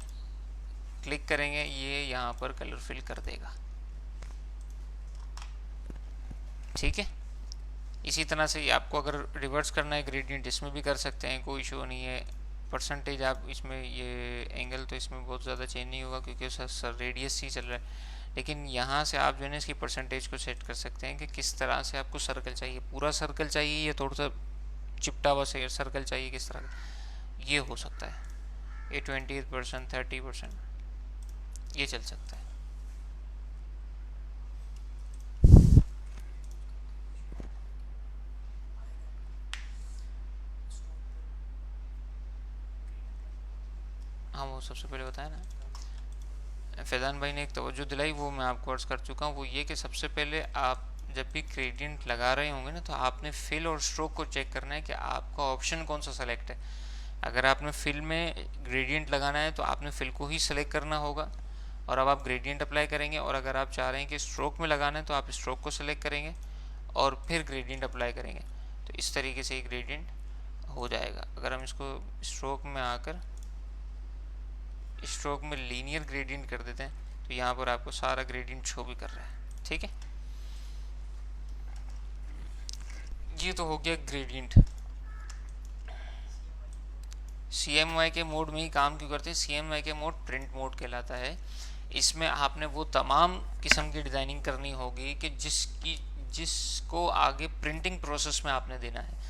क्लिक करेंगे, ये यहाँ पर कलर फिल कर देगा। ठीक है, इसी तरह से आपको अगर रिवर्स करना है ग्रेडियंट, इसमें भी कर सकते हैं, कोई इशू नहीं है। परसेंटेज आप इसमें, ये एंगल तो इसमें बहुत ज़्यादा चेंज नहीं होगा क्योंकि उसका रेडियस ही चल रहा है, लेकिन यहाँ से आप जो है ना इसकी परसेंटेज को सेट कर सकते हैं कि किस तरह से आपको सर्कल चाहिए, पूरा सर्कल चाहिए या थोड़ा सा चिपटा हुआ सर्कल चाहिए, किस तरह का ये हो सकता है। ये 20%, 30% ये चल सकता है। हाँ वो सबसे पहले बताया ना, फैज़ान भाई ने एक तवज्जो दिलाई, वो मैं आपको अर्ज़ कर चुका हूँ। वो ये कि सबसे पहले आप जब भी ग्रेडियंट लगा रहे होंगे ना, तो आपने फिल और स्ट्रोक को चेक करना है कि आपका ऑप्शन कौन सा सेलेक्ट है। अगर आपने फिल में ग्रेडियंट लगाना है तो आपने फिल को ही सेलेक्ट करना होगा, और अब आप ग्रेडियंट अप्लाई करेंगे। और अगर आप चाह रहे हैं कि स्ट्रोक में लगाना है तो आप स्ट्रोक को सेलेक्ट करेंगे और फिर ग्रेडियंट अप्लाई करेंगे। तो इस तरीके से ये ग्रेडियंट हो जाएगा। अगर हम इसको स्ट्रोक में आकर स्ट्रोक में लीनियर ग्रेडियंट कर देते हैं तो यहाँ पर आपको सारा ग्रेडियंट शो भी कर रहा है। ठीक है, ये तो हो गया ग्रेडियंट। CMYK के मोड में ही काम क्यों करते हैं? CMYK के मोड प्रिंट मोड कहलाता है। इसमें आपने वो तमाम किस्म की डिज़ाइनिंग करनी होगी कि जिसको आगे प्रिंटिंग प्रोसेस में आपने देना है।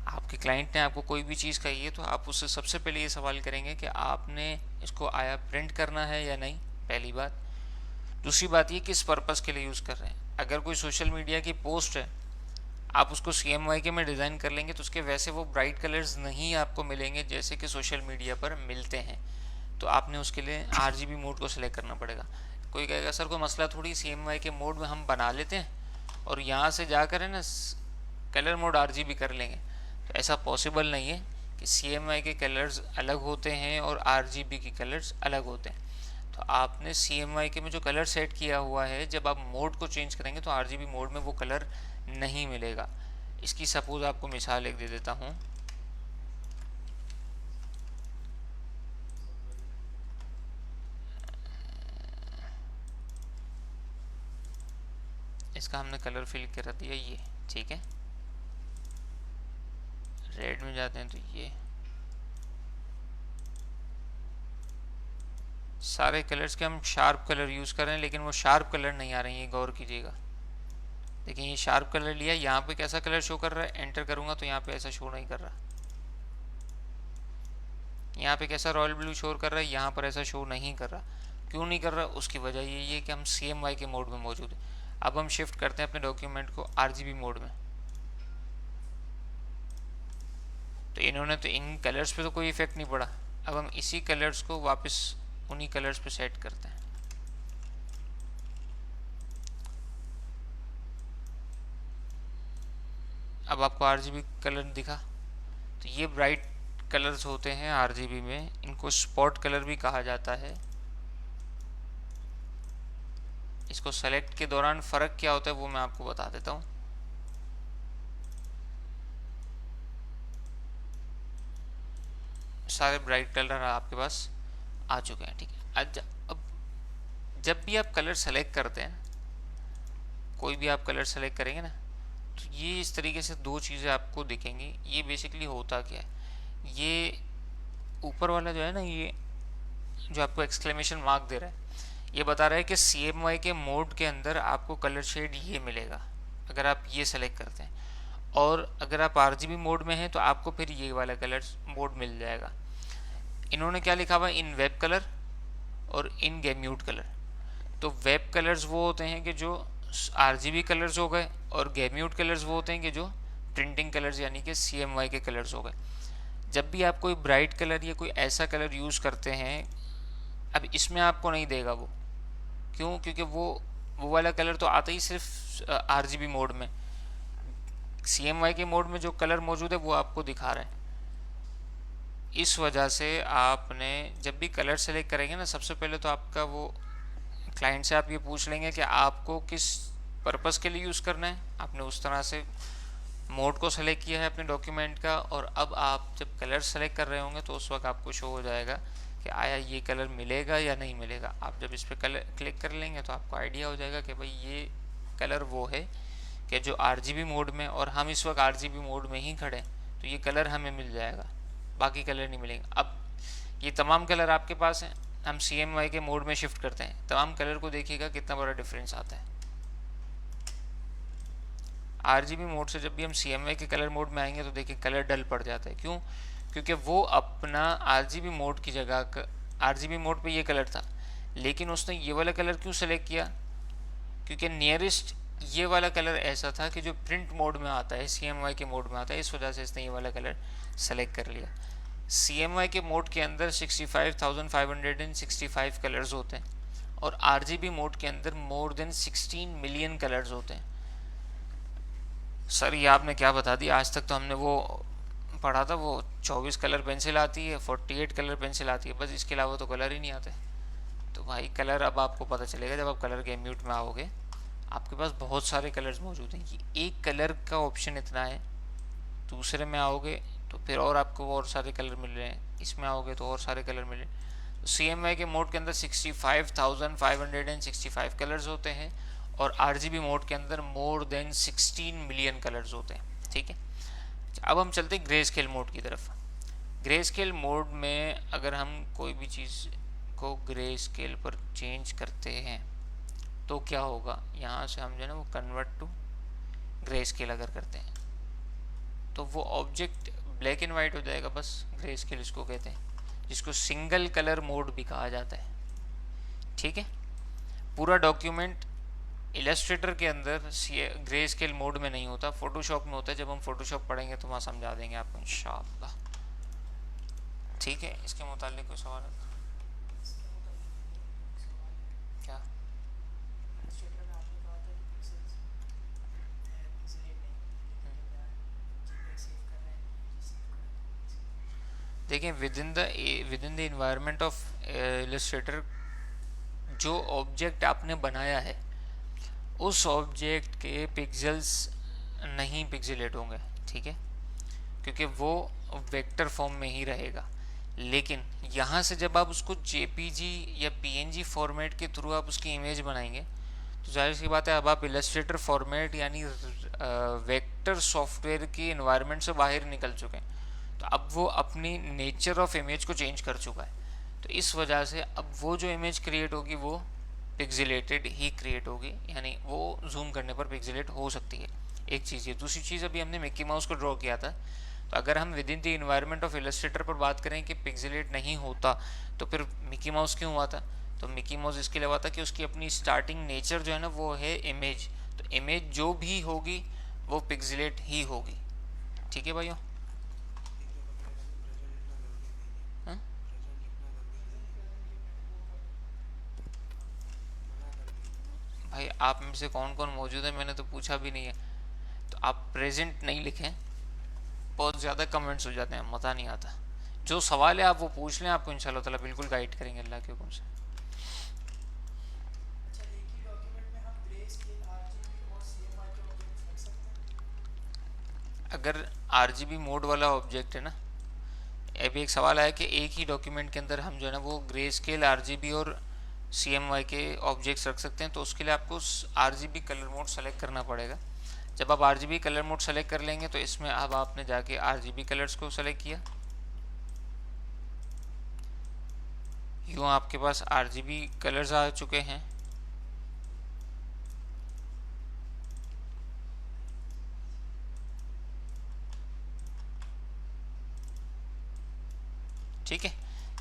आपके क्लाइंट ने आपको कोई भी चीज़ कही है तो आप उससे सबसे पहले ये सवाल करेंगे कि आपने इसको आया प्रिंट करना है या नहीं, पहली बात। दूसरी बात ये किस पर्पज़ के लिए यूज़ कर रहे हैं। अगर कोई सोशल मीडिया की पोस्ट है, आप उसको CMYK में डिज़ाइन कर लेंगे तो उसके वैसे वो ब्राइट कलर्स नहीं आपको मिलेंगे जैसे कि सोशल मीडिया पर मिलते हैं। तो आपने उसके लिए RGB मोड को सिलेक्ट करना पड़ेगा। कोई कहेगा सर कोई मसला थोड़ी, CMYK मोड में हम बना लेते हैं और यहाँ से जाकर है ना कलर मोड RGB कर लेंगे। तो ऐसा पॉसिबल नहीं है कि CMYK के कलर्स अलग होते हैं और RGB के कलर्स अलग होते हैं। तो आपने CMYK में जो कलर सेट किया हुआ है, जब आप मोड को चेंज करेंगे तो RGB मोड में वो कलर नहीं मिलेगा। इसकी सपोज आपको मिसाल एक दे देता हूँ। इसका हमने कलर फिल कर दिया ये, ठीक है। रेड में जाते हैं तो ये सारे कलर्स के हम शार्प कलर यूज़ कर रहे हैं, लेकिन वो शार्प कलर नहीं आ रहे हैं, ये गौर कीजिएगा। देखिए ये शार्प कलर लिया, यहाँ पे कैसा कलर शो कर रहा है, एंटर करूँगा तो यहाँ पे ऐसा शो नहीं कर रहा। यहाँ पे कैसा रॉयल ब्लू शो कर रहा है, यहाँ पर ऐसा शो नहीं कर रहा। क्यों नहीं कर रहा? उसकी वजह यही है कि हम CMYK मोड में मौजूद है। अब हम शिफ्ट करते हैं अपने डॉक्यूमेंट को RGB मोड में। तो इन्होंने तो इन कलर्स पे तो कोई इफेक्ट नहीं पड़ा। अब हम इसी कलर्स को वापस उन्हीं कलर्स पे सेट करते हैं। अब आपको RGB कलर दिखा, तो ये ब्राइट कलर्स होते हैं RGB में, इनको स्पॉट कलर भी कहा जाता है। इसको सेलेक्ट के दौरान फ़र्क क्या होता है वो मैं आपको बता देता हूँ। सारे ब्राइट कलर आपके पास आ चुके हैं, ठीक है। अब जब भी आप कलर सेलेक्ट करते हैं, कोई भी आप कलर सेलेक्ट करेंगे ना, तो ये इस तरीके से दो चीज़ें आपको दिखेंगी। ये बेसिकली होता क्या है, ये ऊपर वाला जो है ना, ये जो आपको एक्सक्लेमेशन मार्क दे रहा है, ये बता रहा है कि CMYK मोड के अंदर आपको कलर शेड ये मिलेगा अगर आप ये सेलेक्ट करते हैं। और अगर आप RGB मोड में हैं तो आपको फिर ये वाला कलर मोड मिल जाएगा। इन्होंने क्या लिखा हुआ, इन वेब कलर और इन गैम्यूट कलर। तो वेब कलर्स वो होते हैं कि जो RGB कलर्स हो गए, और गैम्यूट कलर्स वो होते हैं कि जो प्रिंटिंग कलर्स यानी कि CMYK कलर्स हो गए। जब भी आप कोई ब्राइट कलर या कोई ऐसा कलर यूज़ करते हैं, अब इसमें आपको नहीं देगा वो। क्यों? क्योंकि वो वाला कलर तो आता ही सिर्फ RGB मोड में। CMYK मोड में जो कलर मौजूद है वो आपको दिखा रहा है। इस वजह से आपने जब भी कलर सेलेक्ट करेंगे ना, सबसे पहले तो आपका वो क्लाइंट से आप ये पूछ लेंगे कि आपको किस पर्पज़ के लिए यूज़ करना है। आपने उस तरह से मोड को सेलेक्ट किया है अपने डॉक्यूमेंट का, और अब आप जब कलर सेलेक्ट कर रहे होंगे तो उस वक्त आपको शो हो जाएगा कि आया ये कलर मिलेगा या नहीं मिलेगा। आप जब इस पर कलर क्लिक कर लेंगे तो आपको आइडिया हो जाएगा कि भाई ये कलर वो है कि जो RGB मोड में, और हम इस वक्त RGB मोड में ही खड़े हैं, तो ये कलर हमें मिल जाएगा, बाकी कलर नहीं मिलेंगे। अब ये तमाम कलर आपके पास हैं, हम CMYK मोड में शिफ्ट करते हैं, तमाम कलर को देखिएगा कितना बड़ा डिफरेंस आता है। RGB मोड से जब भी हम CMYK कलर मोड में आएंगे तो देखिए कलर डल पड़ जाता है। क्यों? क्योंकि वो अपना RGB मोड की जगह RGB मोड पे ये कलर था, लेकिन उसने ये वाला कलर क्यों सेलेक्ट किया? क्योंकि नियरेस्ट ये वाला कलर ऐसा था कि जो प्रिंट मोड में आता है, CMYK मोड में आता है, इस वजह से इसने ये वाला कलर सेलेक्ट कर लिया। CMYK के मोड के अंदर 65,565 कलर्स होते हैं और RGB मोड के अंदर मोर देन 16 मिलियन कलर्स होते हैं। सर ये आपने क्या बता दिया, आज तक तो हमने वो पढ़ा था, वो 24 कलर पेंसिल आती है, 48 कलर पेंसिल आती है, बस इसके अलावा तो कलर ही नहीं आते। तो भाई कलर अब आपको पता चलेगा जब आप कलर के म्यूट में आओगे, आपके पास बहुत सारे कलर्स मौजूद हैं। ये एक कलर का ऑप्शन इतना है, दूसरे में आओगे तो फिर और आपको और सारे कलर मिल रहे हैं, इसमें आओगे तो और सारे कलर मिल रहे हैं। तो CMYK के मोड के अंदर 65,565 कलर्स होते हैं और RGB मोड के अंदर मोर देन 16 मिलियन कलर्स होते हैं। ठीक है, अब हम चलते हैं ग्रे स्केल मोड की तरफ। ग्रे स्केल मोड में अगर हम कोई भी चीज़ को ग्रे स्केल पर चेंज करते हैं तो क्या होगा, यहाँ से हम जो है ना वो कन्वर्ट टू ग्रे स्केल अगर करते हैं तो वो ऑब्जेक्ट ब्लैक एंड वाइट हो जाएगा, बस ग्रे स्केल इसको कहते हैं, जिसको सिंगल कलर मोड भी कहा जाता है। ठीक है, पूरा डॉक्यूमेंट इलस्ट्रेटर के अंदर ग्रे स्केल मोड में नहीं होता, फोटोशॉप में होता है। जब हम फोटोशॉप पढ़ेंगे तो वहाँ समझा देंगे आपको इंशाअल्लाह। ठीक है, इसके मुतालिक कोई सवाल है क्या? देखिए, with in the environment of Illustrator जो ऑब्जेक्ट आपने बनाया है उस ऑब्जेक्ट के पिक्सेल्स नहीं पिक्सेलेट होंगे। ठीक है, क्योंकि वो वेक्टर फॉर्म में ही रहेगा। लेकिन यहाँ से जब आप उसको JPG या PNG फॉर्मेट के थ्रू आप उसकी इमेज बनाएंगे तो जाहिर सी बात है अब आप इलस्ट्रेटर फॉर्मेट यानी वेक्टर सॉफ्टवेयर की इन्वायरमेंट से बाहर निकल चुके हैं। तो अब वो अपनी नेचर ऑफ इमेज को चेंज कर चुका है। तो इस वजह से अब वो जो इमेज क्रिएट होगी वो पिक्सेलेटेड ही क्रिएट होगी, यानी वो जूम करने पर पिक्सेलेट हो सकती है। एक चीज़ ये, दूसरी चीज़ अभी हमने मिक्की माउस को ड्रॉ किया था, तो अगर हम with in the environment of Illustrator पर बात करें कि पिक्सेलेट नहीं होता तो फिर मिक्की माउस क्यों हुआ था? तो मिक्की माउस इसके लिए हुआ था कि उसकी अपनी स्टार्टिंग नेचर जो है ना वो है इमेज, तो इमेज जो भी होगी वो पिक्सेलेट ही होगी। ठीक है भाइयों? ठीक है, पकड़ेगा नहीं, प्रेजेंट लिखना ज़रूरी नहीं है। हाँ? प्रेजेंट लिखना ज़रूरी नहीं है, मना कर दिया। भाई आप में से कौन कौन मौजूद है मैंने तो पूछा भी नहीं है, तो आप प्रेजेंट नहीं लिखें, बहुत ज़्यादा कमेंट्स हो जाते हैं, मज़ा नहीं आता। जो सवाल है आप वो पूछ लें, आपको इंशाल्लाह ताला बिल्कुल गाइड करेंगे अल्लाह के हुक्म से। अच्छा, एक ही डॉक्यूमेंट में हम ग्रे स्केल, आरजीबी और सीएमआई के ऑब्जेक्ट्स रख सकते हैं? अगर RGB मोड वाला ऑब्जेक्ट है ना, अभी एक सवाल आया कि एक ही डॉक्यूमेंट के अंदर हम जो है ना वो ग्रे स्केल RGB और CMY के ऑब्जेक्ट्स रख सकते हैं, तो उसके लिए आपको RGB कलर मोड सेलेक्ट करना पड़ेगा। जब आप RGB कलर मोड सेलेक्ट कर लेंगे तो इसमें अब आपने जाके RGB कलर्स को सेलेक्ट किया, यूँ आपके पास RGB कलर्स आ चुके हैं। ठीक है,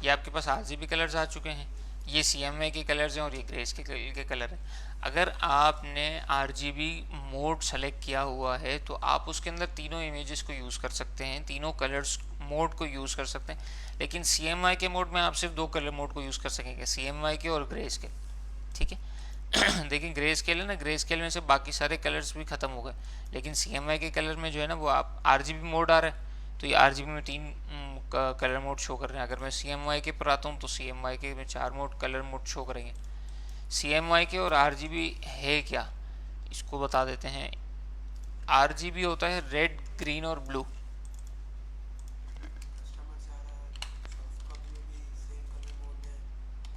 ये आपके पास RGB कलर्स आ चुके हैं, ये CMY के कलर्स हैं और ये ग्रे स्केल के कलर हैं। अगर आपने RGB मोड सेलेक्ट किया हुआ है तो आप उसके अंदर तीनों इमेजेस को यूज़ कर सकते हैं, तीनों कलर्स मोड को यूज़ कर सकते हैं। लेकिन CMY के मोड में आप सिर्फ दो कलर मोड को यूज़ कर सकेंगे, CMY के और ग्रे स्केल। ठीक है देखिए ग्रे स्केल है ना, ग्रे स्केल में से बाकी सारे कलर्स भी ख़त्म हो गए, लेकिन CMY के कलर में जो है ना वो आप RGB मोड आ रहा है, तो ये RGB में तीन कलर मोड शो कर रहे हैं। अगर मैं CMY के पर आता हूँ तो CMY के में चार मोड कलर मोड शो करेंगे। CMY के और RGB है क्या, इसको बता देते हैं। RGB होता है रेड, ग्रीन और ब्लू। कस्टमर से आ रहा है, सॉफ्ट कॉपी में भी सेम कलर मोड है और प्रिंट में भी सेम कलर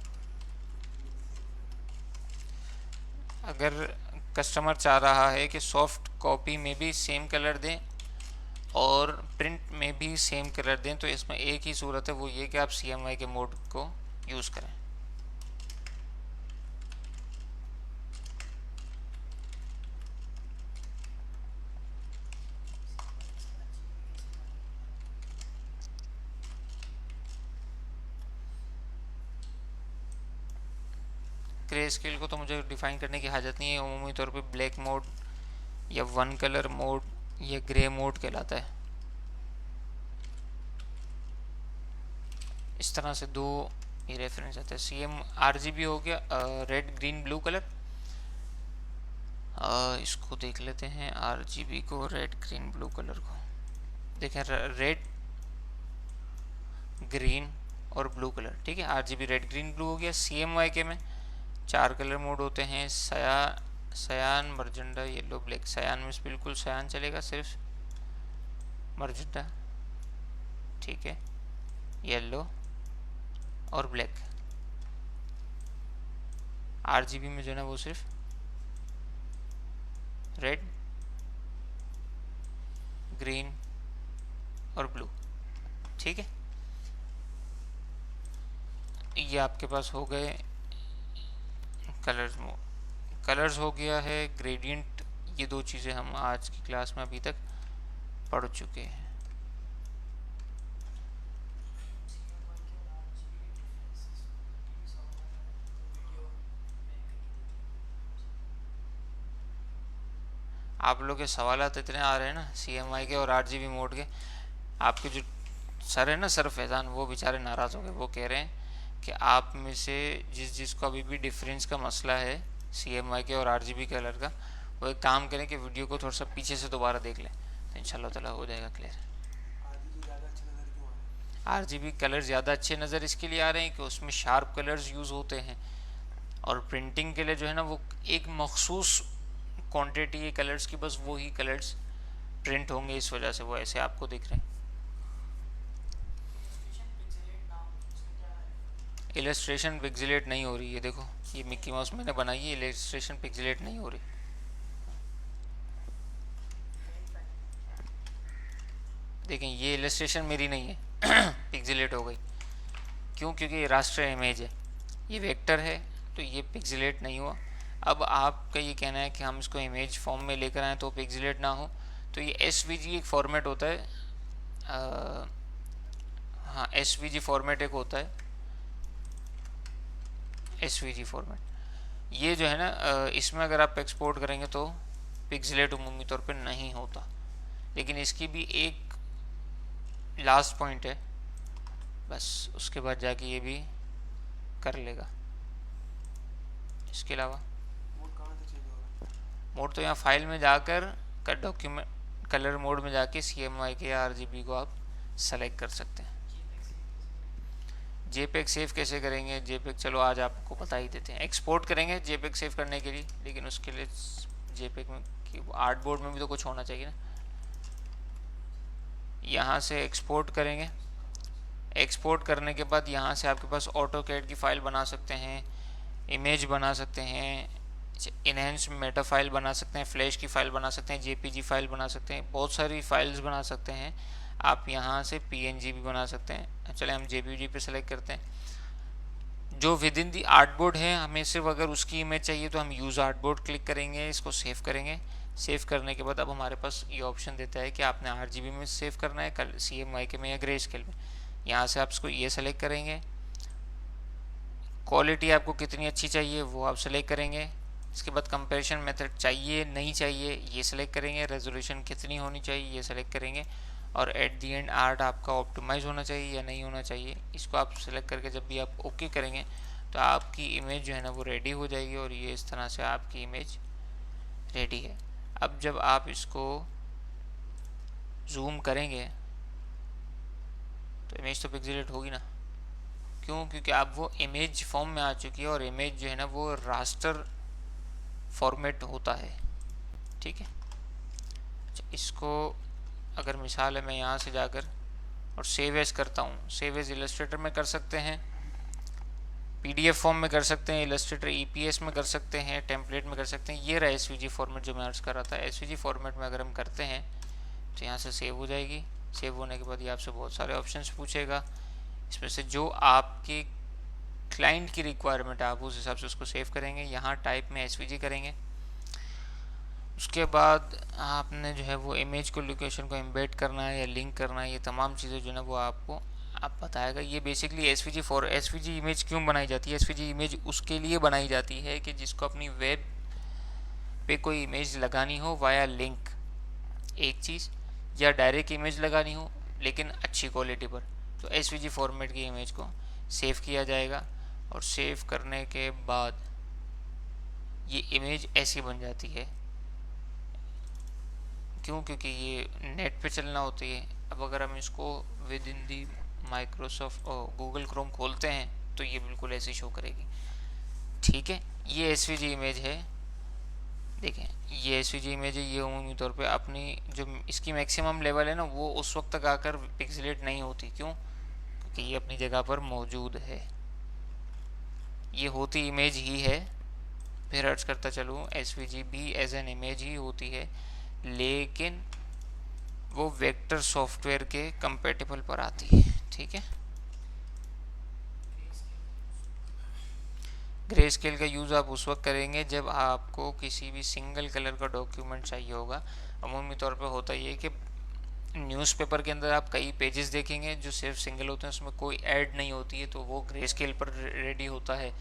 मोड। अगर कस्टमर चाह रहा है कि सॉफ्ट कॉपी में भी सेम कलर दें और प्रिंट में भी सेम कलर दें, तो इसमें एक ही सूरत है, वो ये कि आप CMY के मोड को यूज़ करें। ग्रे स्केल को तो मुझे डिफ़ाइन करने की हाजत नहीं है, उमूमी तौर पे ब्लैक मोड या वन कलर मोड या ग्रे मोड कहलाता है। इस तरह से दो ये रेफरेंस आता है। CMRGB हो गया रेड ग्रीन ब्लू कलर। इसको देख लेते हैं RGB को, रेड ग्रीन ब्लू कलर को देखें, रेड ग्रीन और ब्लू कलर, ठीक है। RGB रेड ग्रीन ब्लू हो गया। CMYK में 4 कलर मोड होते हैं, सयान मर्जेंडा येलो ब्लैक। सयान में बिल्कुल सयान चलेगा, सिर्फ मर्जेंडा, ठीक है, येलो और ब्लैक। RGB में जो है ना वो सिर्फ रेड ग्रीन और ब्लू, ठीक है। ये आपके पास हो गए कलर्स हो गया है, ग्रेडियंट। ये दो चीज़ें हम आज की क्लास में अभी तक पढ़ चुके हैं। आप लोग के सवालात इतने आ रहे हैं ना CMYK और RGB मोड के, आपके जो सर है ना, सर फैज़ान, वो बेचारे नाराज़ हो गए। वो कह रहे हैं कि आप में से जिसको अभी भी डिफरेंस का मसला है CMYK और RGB कलर का, वो एक काम करें कि वीडियो को थोड़ा सा पीछे से दोबारा देख लें, तो इंशाल्लाह ताला हो जाएगा क्लियर। RGB कलर ज़्यादा अच्छे नज़र इसके लिए आ रहे हैं कि उसमें शार्प कलर्स यूज़ होते हैं, और प्रिंटिंग के लिए जो है ना वो एक मखसूस क्वांटिटी है कलर्स की, बस वो ही कलर्स प्रिंट होंगे, इस वजह से वो ऐसे आपको दिख रहे हैं। इलस्ट्रेशन पिक्सेलेट नहीं हो रही है, देखो ये मिक्की माउस मैंने बनाई है, इलस्ट्रेशन पिक्सेलेट नहीं हो रही। देखें ये इलस्ट्रेशन मेरी नहीं है पिक्सेलेट हो गई। क्यों? क्योंकि ये रास्टर इमेज है, ये वेक्टर है, तो ये पिक्सेलेट नहीं हुआ। अब आपका ये कहना है कि हम इसको इमेज फॉर्म में लेकर आएँ तो पिक्सेलेट ना हो, तो ये SVG एक फॉर्मेट होता है। हाँ, SVG फॉर्मेट एक होता है, SVG फॉर्मेट। ये जो है ना इसमें अगर आप एक्सपोर्ट करेंगे तो पिक्सेलेट उमूमी तौर पर नहीं होता, लेकिन इसकी भी एक लास्ट पॉइंट है, बस उसके बाद जाके ये भी कर लेगा। इसके अलावा मोड तो यहाँ फाइल में जाकर डॉक्यूमेंट कलर मोड में जाके CMYK या RGB को आप सेलेक्ट कर सकते हैं। JPEG सेव कैसे करेंगे? JPEG चलो आज आपको बता ही देते हैं। एक्सपोर्ट करेंगे JPEG सेव करने के लिए, लेकिन उसके लिए JPEG में आर्टबोर्ड में भी तो कुछ होना चाहिए ना। यहाँ से एक्सपोर्ट करेंगे, एक्सपोर्ट करने के बाद यहाँ से आपके पास AutoCAD की फ़ाइल बना सकते हैं, इमेज बना सकते हैं, इनहेंस मेटा फाइल बना सकते हैं, फ्लैश की फ़ाइल बना सकते हैं, JPG फाइल बना सकते हैं, बहुत सारी फाइल्स बना सकते हैं। आप यहाँ से PNG भी बना सकते हैं। चले हम JPG पे सेलेक्ट करते हैं। जो विद इन दी आर्टबोर्ड है, हमें सिर्फ अगर उसकी इमेज चाहिए तो हम यूज़ आर्टबोर्ड क्लिक करेंगे, इसको सेव करेंगे। सेव करने के बाद अब हमारे पास ये ऑप्शन देता है कि आपने RGB में सेव करना है, CMYK में या ग्रे स्केल में। यहाँ से आप इसको ये सेलेक्ट करेंगे। क्वालिटी आपको कितनी अच्छी चाहिए वो आप सेलेक्ट करेंगे। इसके बाद कंपैरिजन मेथड चाहिए नहीं चाहिए ये सेलेक्ट करेंगे। रेजोल्यूशन कितनी होनी चाहिए ये सेलेक्ट करेंगे। और एट दी एंड आर्ट आपका ऑप्टिमाइज होना चाहिए या नहीं होना चाहिए, इसको आप सेलेक्ट करके जब भी आप ओके करेंगे तो आपकी इमेज जो है ना वो रेडी हो जाएगी। और ये इस तरह से आपकी इमेज रेडी है। अब जब आप इसको जूम करेंगे तो इमेज तो पिक्सेलेट होगी ना। क्यों? क्योंकि आप वो इमेज फॉर्म में आ चुकी है और इमेज जो है ना वो रास्टर फॉर्मेट होता है। ठीक है, अच्छा इसको अगर मिसाल है मैं यहाँ से जाकर और सेव एज करता हूँ, सेव एज इलस्ट्रेटर में कर सकते हैं, PDF फॉर्म में कर सकते हैं, इलस्ट्रेटर EPS में कर सकते हैं, टेम्पलेट में कर सकते हैं। ये रहा SVG फॉर्मेट जो मैं अर्ज कर रहा था। SVG फॉर्मेट में अगर हम करते हैं तो यहाँ से सेव हो जाएगी। सेव होने के बाद ये आपसे बहुत सारे ऑप्शंस पूछेगा, इसमें से जो आपके क्लाइंट की रिक्वायरमेंट है आप उस हिसाब से उसको सेव करेंगे। यहाँ टाइप में SVG करेंगे। उसके बाद आपने जो है वो इमेज को लोकेशन को एम्बेड करना है या लिंक करना है, ये तमाम चीज़ें जो है ना वो आपको आप बताएगा। ये बेसिकली SVG इमेज क्यों बनाई जाती है? SVG इमेज उसके लिए बनाई जाती है कि जिसको अपनी वेब पे कोई इमेज लगानी हो वाया लिंक एक चीज़, या डायरेक्ट इमेज लगानी हो लेकिन अच्छी क्वालिटी पर, तो एसवीजी फॉर्मेट की इमेज को सेव किया जाएगा और सेव करने के बाद ये इमेज ऐसी बन जाती है। क्यों? क्योंकि ये नेट पे चलना होती है। अब अगर हम इसको with in the Microsoft Google Chrome खोलते हैं तो ये बिल्कुल ऐसी शो करेगी। ठीक है, ये एसवीजी इमेज है। देखें, ये एसवीजी इमेज है। ये उम्मीद तौर पे अपनी जो इसकी मैक्सिमम लेवल है ना, वो उस वक्त तक आकर पिक्सेलेट नहीं होती। क्यों? क्योंकि ये अपनी जगह पर मौजूद है। ये होती इमेज ही है। फिर अर्ज करता चलूँ, एसवीजी भी एज एन इमेज ही होती है, लेकिन वो वेक्टर सॉफ्टवेयर के कंपेटेबल पर आती है। ठीक है, ग्रे स्केल का यूज़ आप उस वक्त करेंगे जब आपको किसी भी सिंगल कलर का डॉक्यूमेंट चाहिए होगा। अमूमी तौर पे होता ये है कि न्यूज़पेपर के अंदर आप कई पेजेस देखेंगे जो सिर्फ सिंगल होते हैं, उसमें कोई ऐड नहीं होती है, तो वो ग्रे स्केल पर रेडी होता है।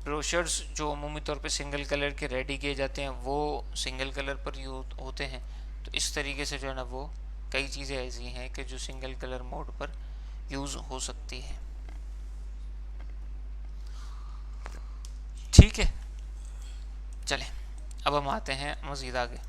ब्रोशर्स जो अमूमी तौर पे सिंगल कलर के रेडी किए जाते हैं वो सिंगल कलर पर होते हैं। तो इस तरीके से जो है ना, वो कई चीज़ें ऐसी हैं कि जो सिंगल कलर मोड पर यूज़ हो सकती है। ठीक है, चलें अब हम आते हैं मज़ीद आगे।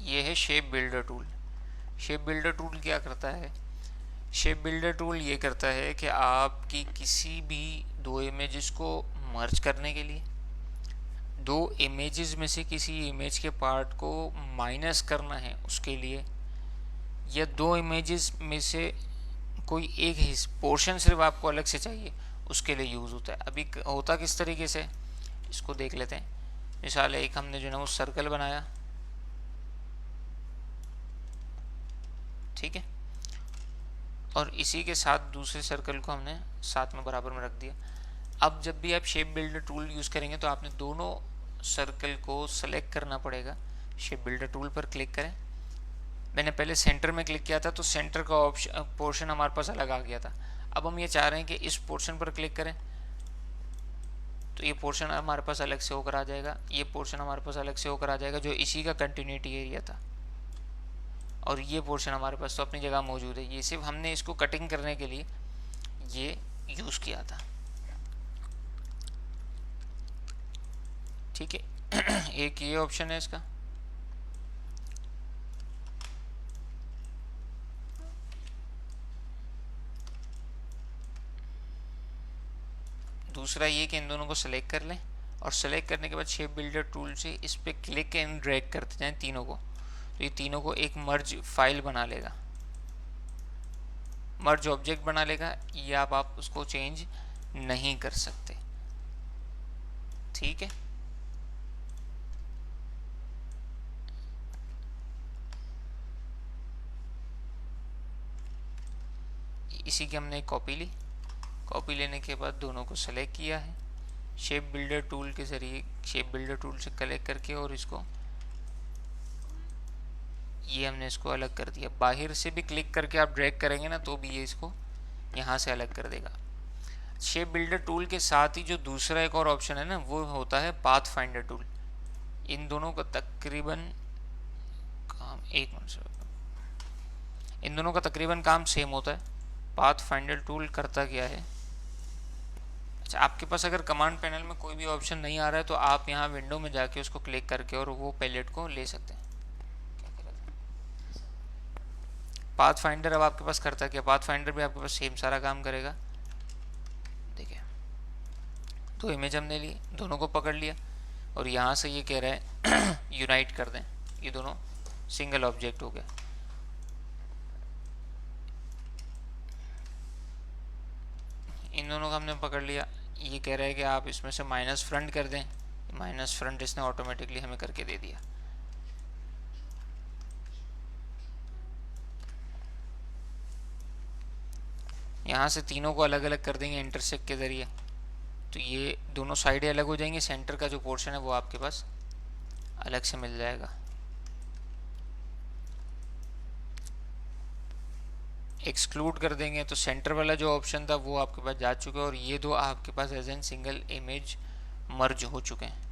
ये है shape builder tool. Shape builder tool क्या करता है? शेप बिल्डर टूल ये करता है कि आपकी किसी भी दो इमेजेस को मर्ज करने के लिए, दो इमेजेस में से किसी इमेज के पार्ट को माइनस करना है उसके लिए, या दो इमेजेस में से कोई एक पोर्शन सिर्फ आपको अलग से चाहिए उसके लिए यूज़ होता है। अभी होता किस तरीके से, इसको देख लेते हैं। मिसाल एक हमने जो है ना वो सर्कल बनाया, ठीक है, और इसी के साथ दूसरे सर्कल को हमने साथ में बराबर में रख दिया। अब जब भी आप शेप बिल्डर टूल यूज़ करेंगे तो आपने दोनों सर्कल को सेलेक्ट करना पड़ेगा। शेप बिल्डर टूल पर क्लिक करें। मैंने पहले सेंटर में क्लिक किया था तो सेंटर का ऑप्शन पोर्शन हमारे पास अलग आ गया था। अब हम ये चाह रहे हैं कि इस पोर्शन पर क्लिक करें तो ये पोर्शन हमारे पास अलग से होकर आ जाएगा, ये पोर्शन हमारे पास अलग से होकर आ जाएगा जो इसी का कंटिन्यूटी एरिया था, और ये पोर्शन हमारे पास तो अपनी जगह मौजूद है। ये सिर्फ हमने इसको कटिंग करने के लिए ये यूज़ किया था। ठीक है, एक ये ऑप्शन है इसका। दूसरा ये कि इन दोनों को सेलेक्ट कर लें और सेलेक्ट करने के बाद शेप बिल्डर टूल से इस पर क्लिक एंड ड्रैग करते जाएं तीनों को, तो ये तीनों को एक मर्ज फाइल बना लेगा, मर्ज ऑब्जेक्ट बना लेगा। ये आप उसको चेंज नहीं कर सकते। ठीक है, इसी की हमने एक कॉपी ली। कॉपी लेने के बाद दोनों को सेलेक्ट किया है शेप बिल्डर टूल के ज़रिए, शेप बिल्डर टूल से कलेक्ट करके, और इसको ये हमने इसको अलग कर दिया। बाहर से भी क्लिक करके आप ड्रैग करेंगे ना तो भी ये इसको यहाँ से अलग कर देगा। शेप बिल्डर टूल के साथ ही जो दूसरा एक और ऑप्शन है ना वो होता है पाथ फाइंडर टूल। इन दोनों का तकरीबन काम इन दोनों का तकरीबन काम सेम होता है। पाथ फाइंडर टूल करता क्या है? अच्छा, आपके पास अगर कमांड पैनल में कोई भी ऑप्शन नहीं आ रहा है तो आप यहाँ विंडो में जाके उसको क्लिक करके और वो पैलेट को ले सकते हैं। पाथ फाइंडर अब आपके पास करता क्या? पाथ फाइंडर भी आपके पास सेम सारा काम करेगा। देखिए, दो इमेज हमने ली, दोनों को पकड़ लिया और यहाँ से ये कह रहा है यूनाइट कर दें, ये दोनों सिंगल ऑब्जेक्ट हो गया। इन दोनों को हमने पकड़ लिया। ये कह रहा है कि आप इसमें से माइनस फ्रंट कर दें, माइनस फ्रंट इसने ऑटोमेटिकली हमें करके दे दिया। यहाँ से तीनों को अलग अलग कर देंगे इंटरसेक्ट के ज़रिए, तो ये दोनों साइडें अलग हो जाएंगी, सेंटर का जो पोर्शन है वो आपके पास अलग से मिल जाएगा। एक्सक्लूड कर देंगे तो सेंटर वाला जो ऑप्शन था वो आपके पास जा चुका है, और ये दो आपके पास एज एन सिंगल इमेज मर्ज हो चुके हैं।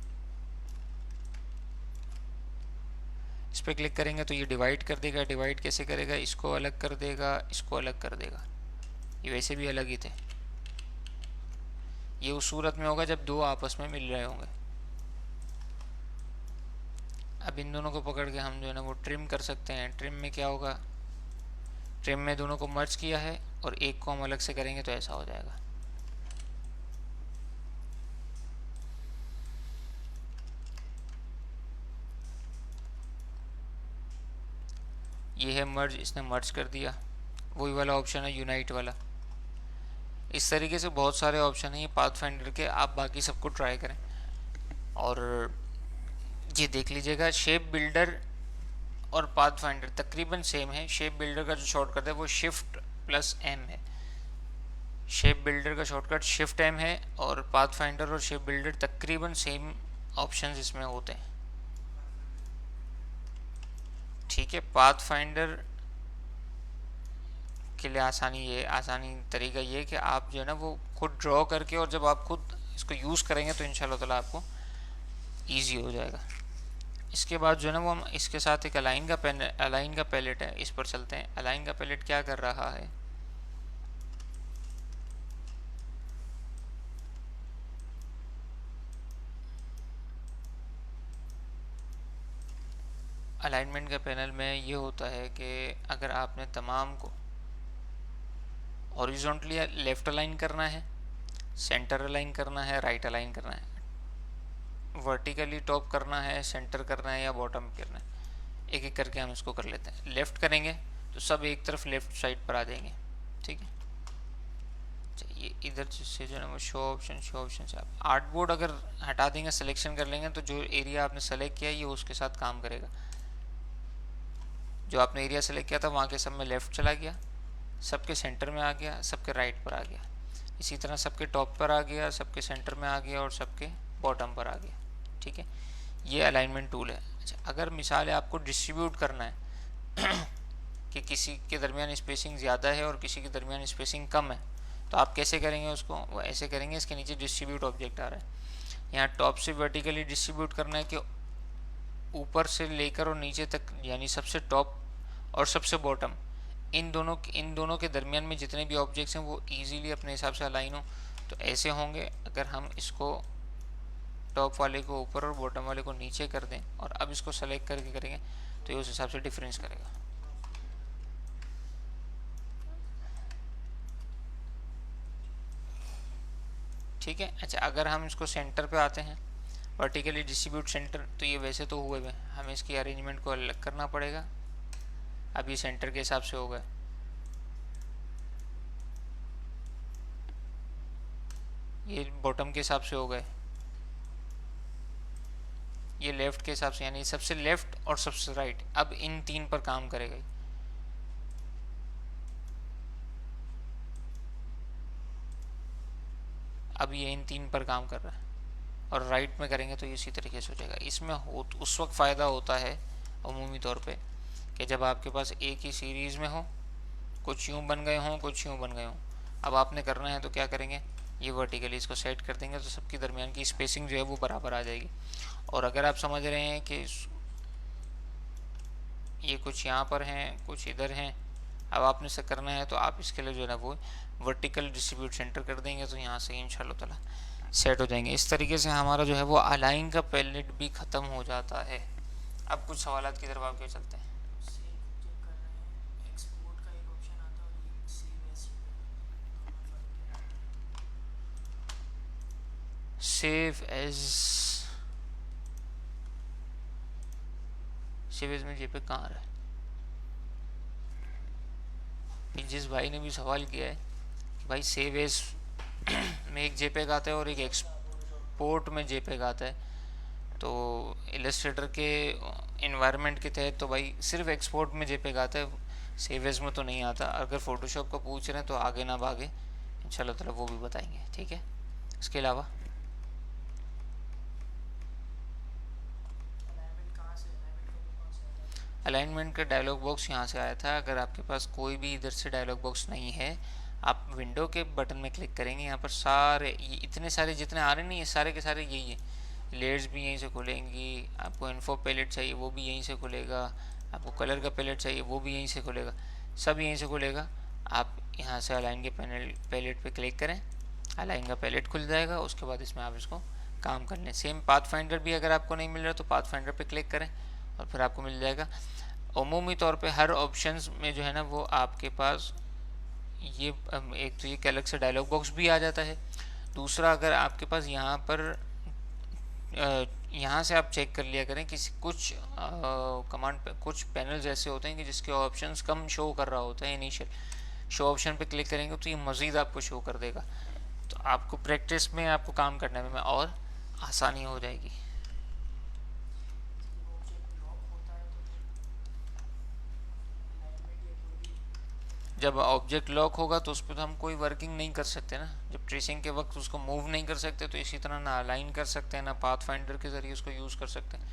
इस पर क्लिक करेंगे तो ये डिवाइड कर देगा। डिवाइड कैसे करेगा, इसको अलग कर देगा, इसको अलग कर देगा, ये वैसे भी अलग ही थे। ये उस सूरत में होगा जब दो आपस में मिल रहे होंगे। अब इन दोनों को पकड़ के हम जो है ना वो ट्रिम कर सकते हैं। ट्रिम में क्या होगा, ट्रिम में दोनों को मर्ज किया है और एक को हम अलग से करेंगे तो ऐसा हो जाएगा। ये है मर्ज, इसने मर्ज कर दिया। वही वाला ऑप्शन है यूनाइट वाला। इस तरीके से बहुत सारे ऑप्शन हैं ये पाथफाइंडर के, आप बाकी सबको ट्राई करें। और ये देख लीजिएगा, शेप बिल्डर और पाथफाइंडर तकरीबन सेम है। शेप बिल्डर का जो शॉर्टकट है वो शिफ्ट प्लस एम है। शेप बिल्डर का शॉर्टकट शिफ्ट एम है, और पाथफाइंडर और शेप बिल्डर तकरीबन सेम ऑप्शंस इसमें होते हैं। ठीक है, पाथफाइंडर के लिए आसानी तरीका ये है कि आप जो है ना वो खुद ड्रॉ करके, और जब आप खुद इसको यूज़ करेंगे तो इंशाल्लाह ताला आपको ईजी हो जाएगा। इसके बाद जो है ना वो हम इसके साथ एक अलाइन का पैलेट है, इस पर चलते हैं। अलाइन का पैलेट क्या कर रहा है, अलाइनमेंट का पैनल में ये होता है कि अगर आपने तमाम को हॉरिजॉन्टली लेफ्ट अलाइन करना है, सेंटर अलाइन करना है, राइट अलाइन करना है, वर्टिकली टॉप करना है, सेंटर करना है या बॉटम करना है, एक एक करके हम इसको कर लेते हैं। लेफ़्ट करेंगे तो सब एक तरफ लेफ़्ट साइड पर आ जाएंगे। ठीक है, ये इधर से जो है ना वो शो ऑप्शन से आप आर्ट बोर्ड अगर हटा देंगे, सिलेक्शन कर लेंगे, तो जो एरिया आपने सेलेक्ट किया ये उसके साथ काम करेगा। जो आपने एरिया सेलेक्ट किया था वहाँ के सब में लेफ़्ट चला गया, सबके सेंटर में आ गया, सबके राइट पर आ गया। इसी तरह सबके टॉप पर आ गया, सबके सेंटर में आ गया और सबके बॉटम पर आ गया। ठीक है, ये अलाइनमेंट टूल है। अच्छा, अगर मिसाल है आपको डिस्ट्रीब्यूट करना है कि किसी के दरमियान स्पेसिंग ज़्यादा है और किसी के दरमियान स्पेसिंग कम है, तो आप कैसे करेंगे उसको, वो ऐसे करेंगे। इसके नीचे डिस्ट्रीब्यूट ऑब्जेक्ट आ रहा है, यहाँ टॉप से वर्टिकली डिस्ट्रीब्यूट करना है कि ऊपर से लेकर और नीचे तक, यानी सबसे टॉप और सबसे बॉटम, इन दोनों के दरमियान में जितने भी ऑब्जेक्ट्स हैं वो इजीली अपने हिसाब से अलाइन हो, तो ऐसे होंगे। अगर हम इसको टॉप वाले को ऊपर और बॉटम वाले को नीचे कर दें और अब इसको सेलेक्ट करके करेंगे तो ये उस हिसाब से डिफरेंस करेगा। ठीक है, अच्छा अगर हम इसको सेंटर पे आते हैं, वर्टिकली डिस्ट्रीब्यूट सेंटर, तो ये वैसे तो हुए हुए, हमें इसकी अरेंजमेंट को अलग करना पड़ेगा। अब ये सेंटर के हिसाब से हो गए, ये बॉटम के हिसाब से हो गए, ये लेफ्ट के हिसाब से, यानी सबसे लेफ्ट और सबसे राइट। अब इन तीन पर काम करेगा। अब ये इन तीन पर काम कर रहा है, और राइट में करेंगे तो ये इसी तरीके से हो जाएगा। इसमें उस वक्त फ़ायदा होता है अमूमी तौर पे कि जब आपके पास एक ही सीरीज़ में हो, कुछ यूँ बन गए हों, कुछ यूँ बन गए हों। अब आपने करना है तो क्या करेंगे, ये वर्टिकली इसको सेट कर देंगे तो सबके दरमियान की स्पेसिंग जो है वो बराबर आ जाएगी। और अगर आप समझ रहे हैं कि ये कुछ यहाँ पर हैं, कुछ इधर हैं, अब आपने से करना है तो आप इसके लिए जो है ना वो वर्टिकल डिस्ट्रीब्यूट सेंटर कर देंगे तो यहाँ से इंशाल्लाह ताला सेट हो जाएंगे। इस तरीके से हमारा जो है वो अलाइन का पैलेट भी ख़त्म हो जाता है। अब कुछ सवालात की तरफ आपके चलते हैं। सेव एज में जेपे कहाँ रहा है, जिस भाई ने भी सवाल किया है कि भाई सेव एज में एक जेपेग आता है और एक एक्सपोर्ट में जेपेग आता है, तो इलस्ट्रेटर के इन्वायरमेंट के तहत तो भाई सिर्फ एक्सपोर्ट में जेपेग आता है, सेव एज में तो नहीं आता। अगर फोटोशॉप का पूछ रहे हैं तो आगे ना भागे, इंशाल्लाह ताला वो भी बताएंगे, ठीक है। इसके अलावा अलाइनमेंट कहाँ से, अलाइनमेंट का कौन से आता है? अलाइनमेंट का डायलॉग बॉक्स यहाँ से आया था। अगर आपके पास कोई भी इधर से डायलॉग बॉक्स नहीं है, आप विंडो के बटन में क्लिक करेंगे, यहाँ पर सारे ये इतने सारे जितने आ रहे नहीं, ये सारे के सारे यही है। लेयर्स भी यहीं से खुलेंगी, आपको इन्फो पैलेट चाहिए वो भी यहीं से खुलेगा, आपको कलर का पैलेट चाहिए वो भी यहीं से खुलेगा, सब यहीं से खुलेगा। आप यहाँ से अलाइन के पैलेट पे क्लिक करें, अलाइन का पैलेट खुल जाएगा। उसके बाद इसमें आप इसको काम कर लें। सेम पाथ फाइंडर भी अगर आपको नहीं मिल रहा तो पाथ फाइंडर पे क्लिक करें और फिर आपको मिल जाएगा। अमूमी तौर पे हर ऑप्शंस में जो है ना वो आपके पास ये एक तो ये अलग से डायलॉग बॉक्स भी आ जाता है। दूसरा, अगर आपके पास यहाँ पर यहाँ से आप चेक कर लिया करें कि कुछ कमांड पे कुछ पैनल्स ऐसे होते हैं कि जिसके ऑप्शंस कम शो कर रहा होता है। इनिशियल शो ऑप्शन पे क्लिक करेंगे तो ये मज़ीद आपको शो कर देगा, तो आपको प्रैक्टिस में आपको काम करने में और आसानी हो जाएगी। जब ऑब्जेक्ट लॉक होता है तो फिर अलाइनमेंट या कोई भी जब ऑब्जेक्ट लॉक होगा तो उस पर तो हम कोई वर्किंग नहीं कर सकते ना। जब ट्रेसिंग के वक्त उसको मूव नहीं कर सकते तो इसी तरह ना अलाइन कर सकते हैं, ना पाथ फाइंडर के ज़रिए उसको यूज़ कर सकते हैं।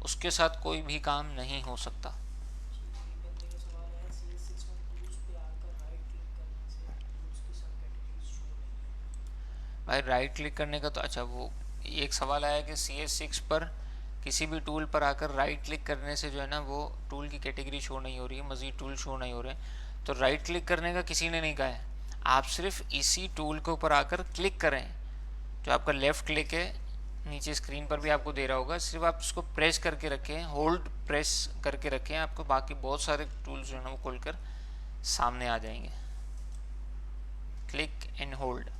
उसके साथ कोई भी काम नहीं हो सकता। एक बंदे का सवाल है CS6 में टूल्स पे आकर राइट क्लिक करने से टूल्स की सब कैटेगरीज शो नहीं है। भाई राइट क्लिक करने का तो अच्छा, वो एक सवाल आया कि CS6 पर किसी भी टूल पर आकर राइट क्लिक करने से जो है ना वो टूल की कैटेगरी शो नहीं हो रही है, मज़ीद टूल शो नहीं हो रहे हैं। तो राइट क्लिक करने का किसी ने नहीं कहा है, आप सिर्फ इसी टूल के ऊपर आकर क्लिक करें। जो आपका लेफ़्ट क्लिक है नीचे स्क्रीन पर भी आपको दे रहा होगा, सिर्फ आप उसको प्रेस करके रखें, होल्ड प्रेस करके रखें, आपको बाकी बहुत सारे टूल्स जो है ना वो खुलकर सामने आ जाएंगे। क्लिक एंड होल्ड,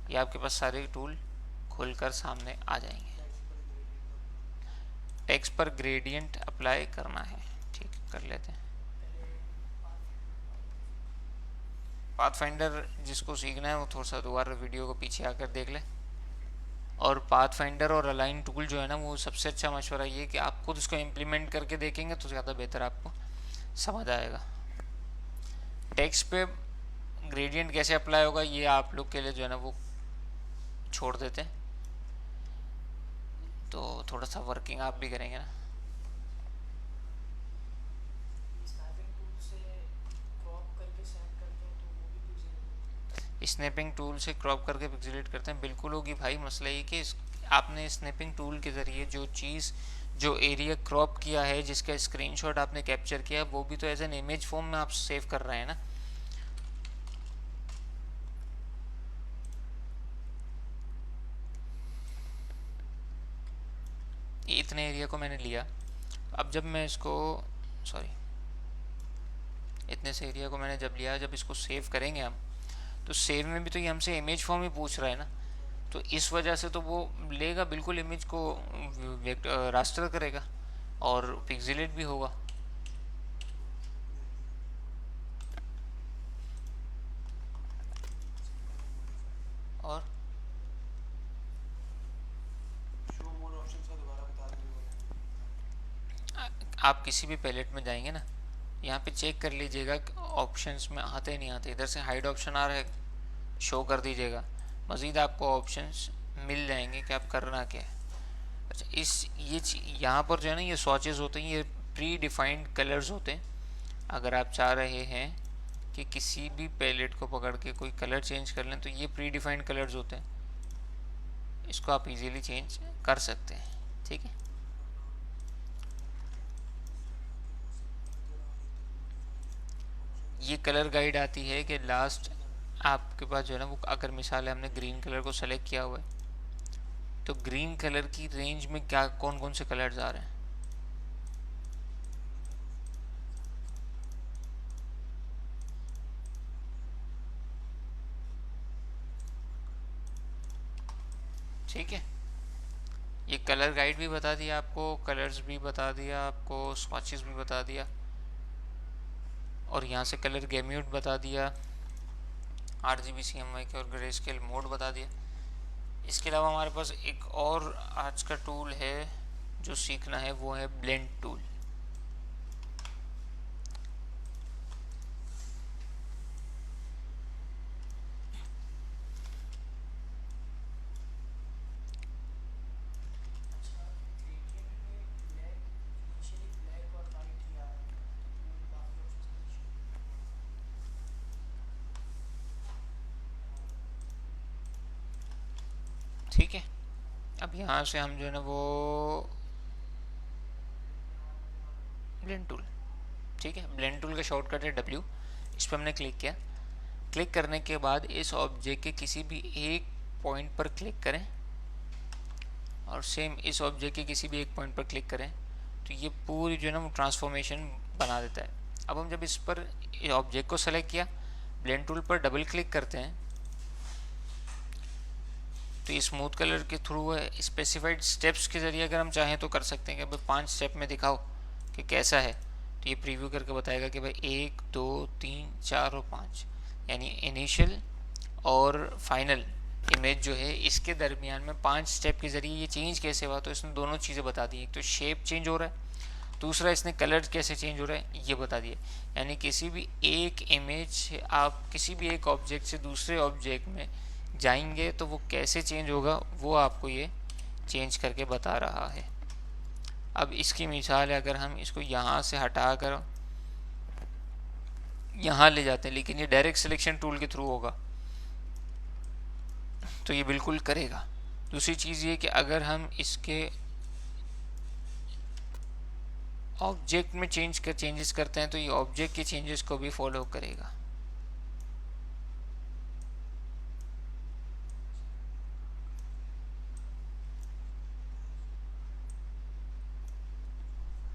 ये आपके पास सारे टूल खुलकर सामने आ जाएंगे। टेक्स्ट पर ग्रेडियंट अप्लाई करना है, ठीक है, कर लेते हैं। पहले पाथ फाइंडर जिसको सीखना है वो थोड़ा सा दोबारा वीडियो को पीछे आकर देख ले। और पाथ फाइंडर और अलाइन टूल जो है ना वो सबसे अच्छा मशवरा ये कि आप खुद इसको इम्प्लीमेंट करके देखेंगे तो ज़्यादा बेहतर आपको समझ आएगा। टेक्स्ट पे ग्रेडियंट कैसे अप्लाई होगा ये आप लोग के लिए जो है ना वो छोड़ देते हैं, तो थोड़ा सा वर्किंग आप भी करेंगे ना। स्नैपिंग टूल से क्रॉप करके सेंड करते हैं तो वो भी पिक्सेल स्नैपिंग टूल से क्रॉप करके पिक्सेलेट करते हैं, बिल्कुल होगी भाई। मसला ये कि आपने स्नैपिंग टूल के ज़रिए जो चीज़ जो एरिया क्रॉप किया है, जिसका स्क्रीनशॉट आपने कैप्चर किया, वो भी तो एज एन इमेज फॉर्म में आप सेव कर रहे हैं ना। इतने एरिया को मैंने लिया, अब जब मैं इसको सॉरी इतने से एरिया को मैंने जब लिया, जब इसको सेव करेंगे हम तो सेव में भी तो ये हमसे इमेज फॉर्म ही पूछ रहा है ना, तो इस वजह से तो वो लेगा बिल्कुल इमेज को रास्टर करेगा और पिक्सेलेट भी होगा। और शो मोर ऑप्शंस का दोबारा बता देंगे। आप किसी भी पैलेट में जाएंगे ना, यहाँ पे चेक कर लीजिएगा ऑप्शंस में आते नहीं आते। इधर से हाइड ऑप्शन आ रहा है, शो कर दीजिएगा, मज़ीद आपको ऑप्शंस मिल जाएंगे कि आप करना क्या है। अच्छा, ये यहाँ पर जो है ना ये स्वॉचेस होते हैं, ये प्री डिफाइंड कलर्स होते हैं। अगर आप चाह रहे हैं कि किसी भी पैलेट को पकड़ के कोई कलर चेंज कर लें तो ये प्री डिफाइंड कलर्स होते हैं, इसको आप इजीली चेंज कर सकते हैं, ठीक है। ये कलर गाइड आती है कि लास्ट आपके पास जो है ना वो, अगर मिसाल है हमने ग्रीन कलर को सेलेक्ट किया हुआ है तो ग्रीन कलर की रेंज में क्या कौन कौन से कलर्स आ रहे हैं। ठीक है, ये कलर गाइड भी बता दिया आपको, कलर्स भी बता दिया आपको, स्वॉचेस भी बता दिया, और यहाँ से कलर गैम्यूट बता दिया, RGB CMYK के और ग्रे स्केल मोड बता दिया। इसके अलावा हमारे पास एक और आज का टूल है जो सीखना है, वो है ब्लेंड टूल। ठीक है। अब यहाँ से हम जो है ना वो ब्लेंड टूल, ठीक है, ब्लेंड टूल का शॉर्टकट है W, इस पर हमने क्लिक किया। क्लिक करने के बाद इस ऑब्जेक्ट के किसी भी एक पॉइंट पर क्लिक करें और सेम इस ऑब्जेक्ट के किसी भी एक पॉइंट पर क्लिक करें तो ये पूरी जो है ना वो ट्रांसफॉर्मेशन बना देता है। अब हम जब इस पर ऑब्जेक्ट को सेलेक्ट किया, ब्लेंड टूल पर डबल क्लिक करते हैं तो ये स्मूथ कलर के थ्रू स्पेसिफाइड स्टेप्स के ज़रिए अगर हम चाहें तो कर सकते हैं कि भाई 5 स्टेप में दिखाओ कि कैसा है, तो ये प्रीव्यू करके बताएगा कि भाई 1 2 3 4 और 5, यानी इनिशियल और फाइनल इमेज जो है इसके दरमियान में 5 स्टेप के ज़रिए ये चेंज कैसे हुआ। तो इसने दोनों चीज़ें बता दी, एक तो शेप चेंज हो रहा है, दूसरा इसने कलर कैसे चेंज हो रहा है ये बता दिए। यानी किसी भी एक इमेज, आप किसी भी एक ऑब्जेक्ट से दूसरे ऑब्जेक्ट में जाएंगे तो वो कैसे चेंज होगा वो आपको ये चेंज करके बता रहा है। अब इसकी मिसाल है, अगर हम इसको यहाँ से हटा कर यहाँ ले जाते हैं, लेकिन ये डायरेक्ट सिलेक्शन टूल के थ्रू होगा तो ये बिल्कुल करेगा। दूसरी चीज़ ये कि अगर हम इसके ऑब्जेक्ट में चेंजेस करते हैं तो ये ऑब्जेक्ट के चेंजेस को भी फॉलो करेगा।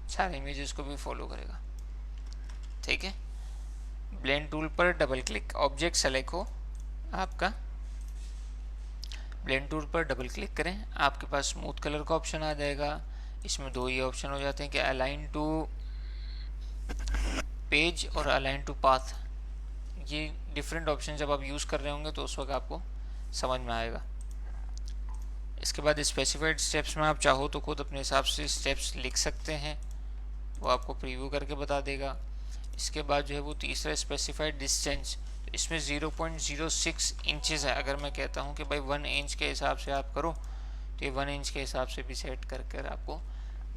सारे इमेजेस को भी फॉलो करेगा, ठीक है। ब्लेंड टूल पर डबल क्लिक, ऑब्जेक्ट सेलेक्ट हो आपका, ब्लेंड टूल पर डबल क्लिक करें, आपके पास स्मूथ कलर का ऑप्शन आ जाएगा। इसमें दो ये ऑप्शन हो जाते हैं कि अलाइन टू पेज और अलाइन टू पाथ। ये डिफरेंट ऑप्शन जब आप यूज़ कर रहे होंगे तो उस वक्त आपको समझ में आएगा। इसके बाद स्पेसिफाइड स्टेप्स में आप चाहो तो खुद अपने हिसाब से स्टेप्स लिख सकते हैं, वो आपको प्रीव्यू करके बता देगा। इसके बाद जो है वो तीसरा स्पेसिफाइड डिस्टेंस, तो इसमें 0.06 इंचेस है। अगर मैं कहता हूँ कि भाई 1 इंच के हिसाब से आप करो तो ये 1 इंच के हिसाब से भी सेट कर कर आपको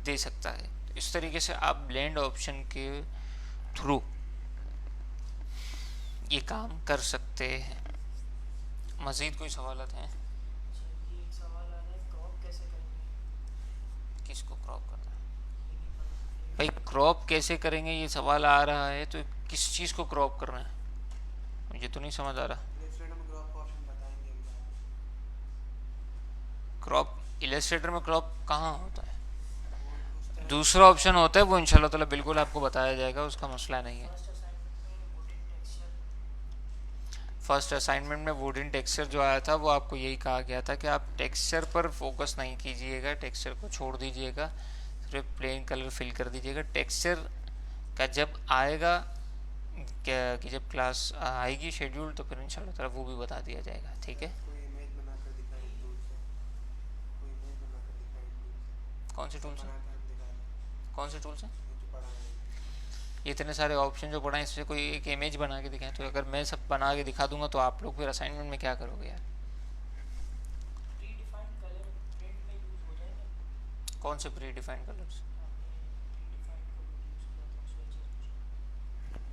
दे सकता है। तो इस तरीके से आप ब्लेंड ऑप्शन के थ्रू ये काम कर सकते हैं। मज़ीद कोई सवालत हैं? अच्छा, ये एक सवाल आ रहा है, क्रॉप कैसे करेंगे? किसको क्रॉप करना है? ये नहीं पता। भाई क्रॉप कैसे करेंगे ये सवाल आ रहा है, तो किस चीज़ को क्रॉप करना है मुझे तो नहीं समझ आ रहा। इलस्ट्रेटर में क्रॉप का ऑप्शन बताएंगे अभी आप। क्रॉप इलस्ट्रेटर में क्रॉप कहाँ होता है? वो उस तरह दूसरा ऑप्शन होता है, वो इंशाल्लाह ताला बिल्कुल आपको बताया जाएगा, उसका मसला नहीं है। फर्स्ट असाइनमेंट में वुडन टेक्सचर, फर्स्ट असाइनमेंट में वुडन टेक्सचर जो आया था वो आपको यही कहा गया था कि आप टेक्सचर पर फोकस नहीं कीजिएगा, टेक्सचर को छोड़ दीजिएगा, सिर्फ प्लेन कलर फिल कर दीजिएगा। टेक्सचर का जब आएगा क्या कि जब क्लास आएगी शेड्यूल तो फिर इंशाल्लाह ताला वो भी बता दिया जाएगा, ठीक है। कोई इमेज बनाकर दिखाएं टूल से, कोई इमेज बनाकर दिखाएं टूल से, कौन से टूल से? बनाकर हम दिखा दें कौन से टूल से? ये जो पढ़ा है। ये इतने सारे ऑप्शन जो पढ़ा है इससे कोई एक इमेज बना के दिखाएं, तो अगर मैं सब बना के दिखा दूंगा तो आप लोग फिर असाइनमेंट में क्या करोगे यार? प्री डिफाइंड कलर प्रिंट में यूज़ हो जाएंगे। कौन से प्री डिफाइंड कलर्स? आपने प्री डिफाइंड कलर यूज़ किया था स्विचेस।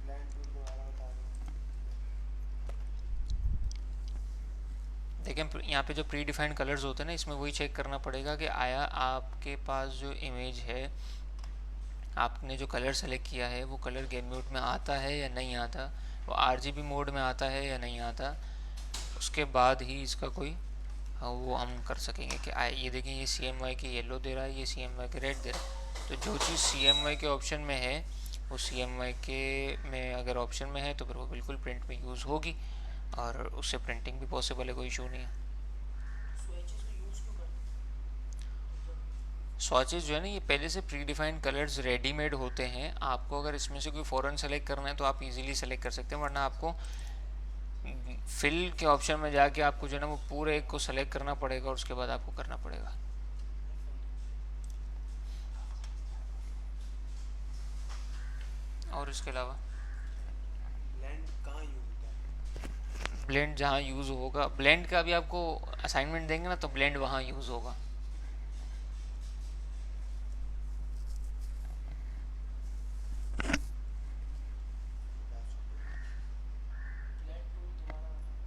ब्लेंड टूल दोबारा बता रहा हूँ। देखें यहाँ पे जो प्री डिफाइंड कलर्स होते हैं ना, इसमें वही चेक करना पड़ेगा कि आया आपके पास जो इमेज है, आपने जो कलर सेलेक्ट किया है वो कलर गेम मोड में आता है या नहीं आता, वो RGB मोड में आता है या नहीं आता, उसके बाद ही इसका कोई वो हम कर सकेंगे कि ये देखें ये CMY के येलो दे रहा है, ये CMY के रेड दे रहा है। तो जो चीज़ CMY के ऑप्शन में है वो CMY के में अगर ऑप्शन में है तो फिर वो बिल्कुल प्रिंट में यूज़ होगी और उससे प्रिंटिंग भी पॉसिबल है, कोई इशू नहीं है। स्विचेस को यूज़ क्यों करते हैं? स्वॉचेस जो है ना ये पहले से प्री डिफाइंड कलर्स रेडीमेड होते हैं, आपको अगर इसमें से कोई फ़ौरन सेलेक्ट करना है तो आप इजीली सेलेक्ट कर सकते हैं, वरना आपको फिल के ऑप्शन में जाके आपको जो है ना वो पूरे एक को सेलेक्ट करना पड़ेगा और उसके बाद आपको करना पड़ेगा। और इसके अलावा ब्लेंड कहाँ यूज होता है? ब्लेंड जहाँ यूज़ होगा, ब्लेंड का भी आपको असाइनमेंट देंगे ना तो ब्लेंड वहाँ यूज़ होगा। ब्लेंड टूल दोबारा बताओ।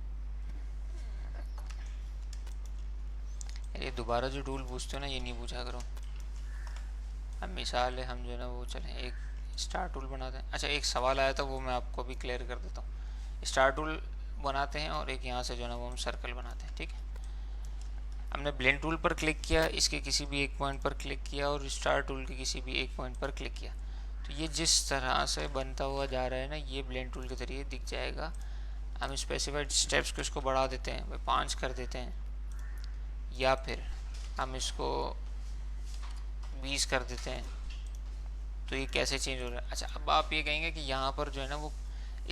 ये दोबारा जो टूल पूछते हो ना, ये नहीं पूछा करो। अब मिसाल है, हम जो है ना वो चलें एक स्टार टूल बनाते हैं। अच्छा, एक सवाल आया था, वो मैं आपको भी क्लियर कर देता हूँ। स्टार टूल बनाते हैं और एक यहाँ से जो है ना वो हम सर्कल बनाते हैं, ठीक है। हमने ब्लेंड टूल पर क्लिक किया, इसके किसी भी एक पॉइंट पर क्लिक किया और स्टार टूल के किसी भी एक पॉइंट पर क्लिक किया, तो ये जिस तरह से बनता हुआ जा रहा है ना, ये ब्लेंड टूल के जरिए दिख जाएगा। हम स्पेसिफाइड स्टेप्स को इसको बढ़ा देते हैं, भाई 5 कर देते हैं, या फिर हम इसको 20 कर देते हैं, तो ये कैसे चेंज हो रहा है। अच्छा, अब आप ये कहेंगे कि यहाँ पर जो है ना वो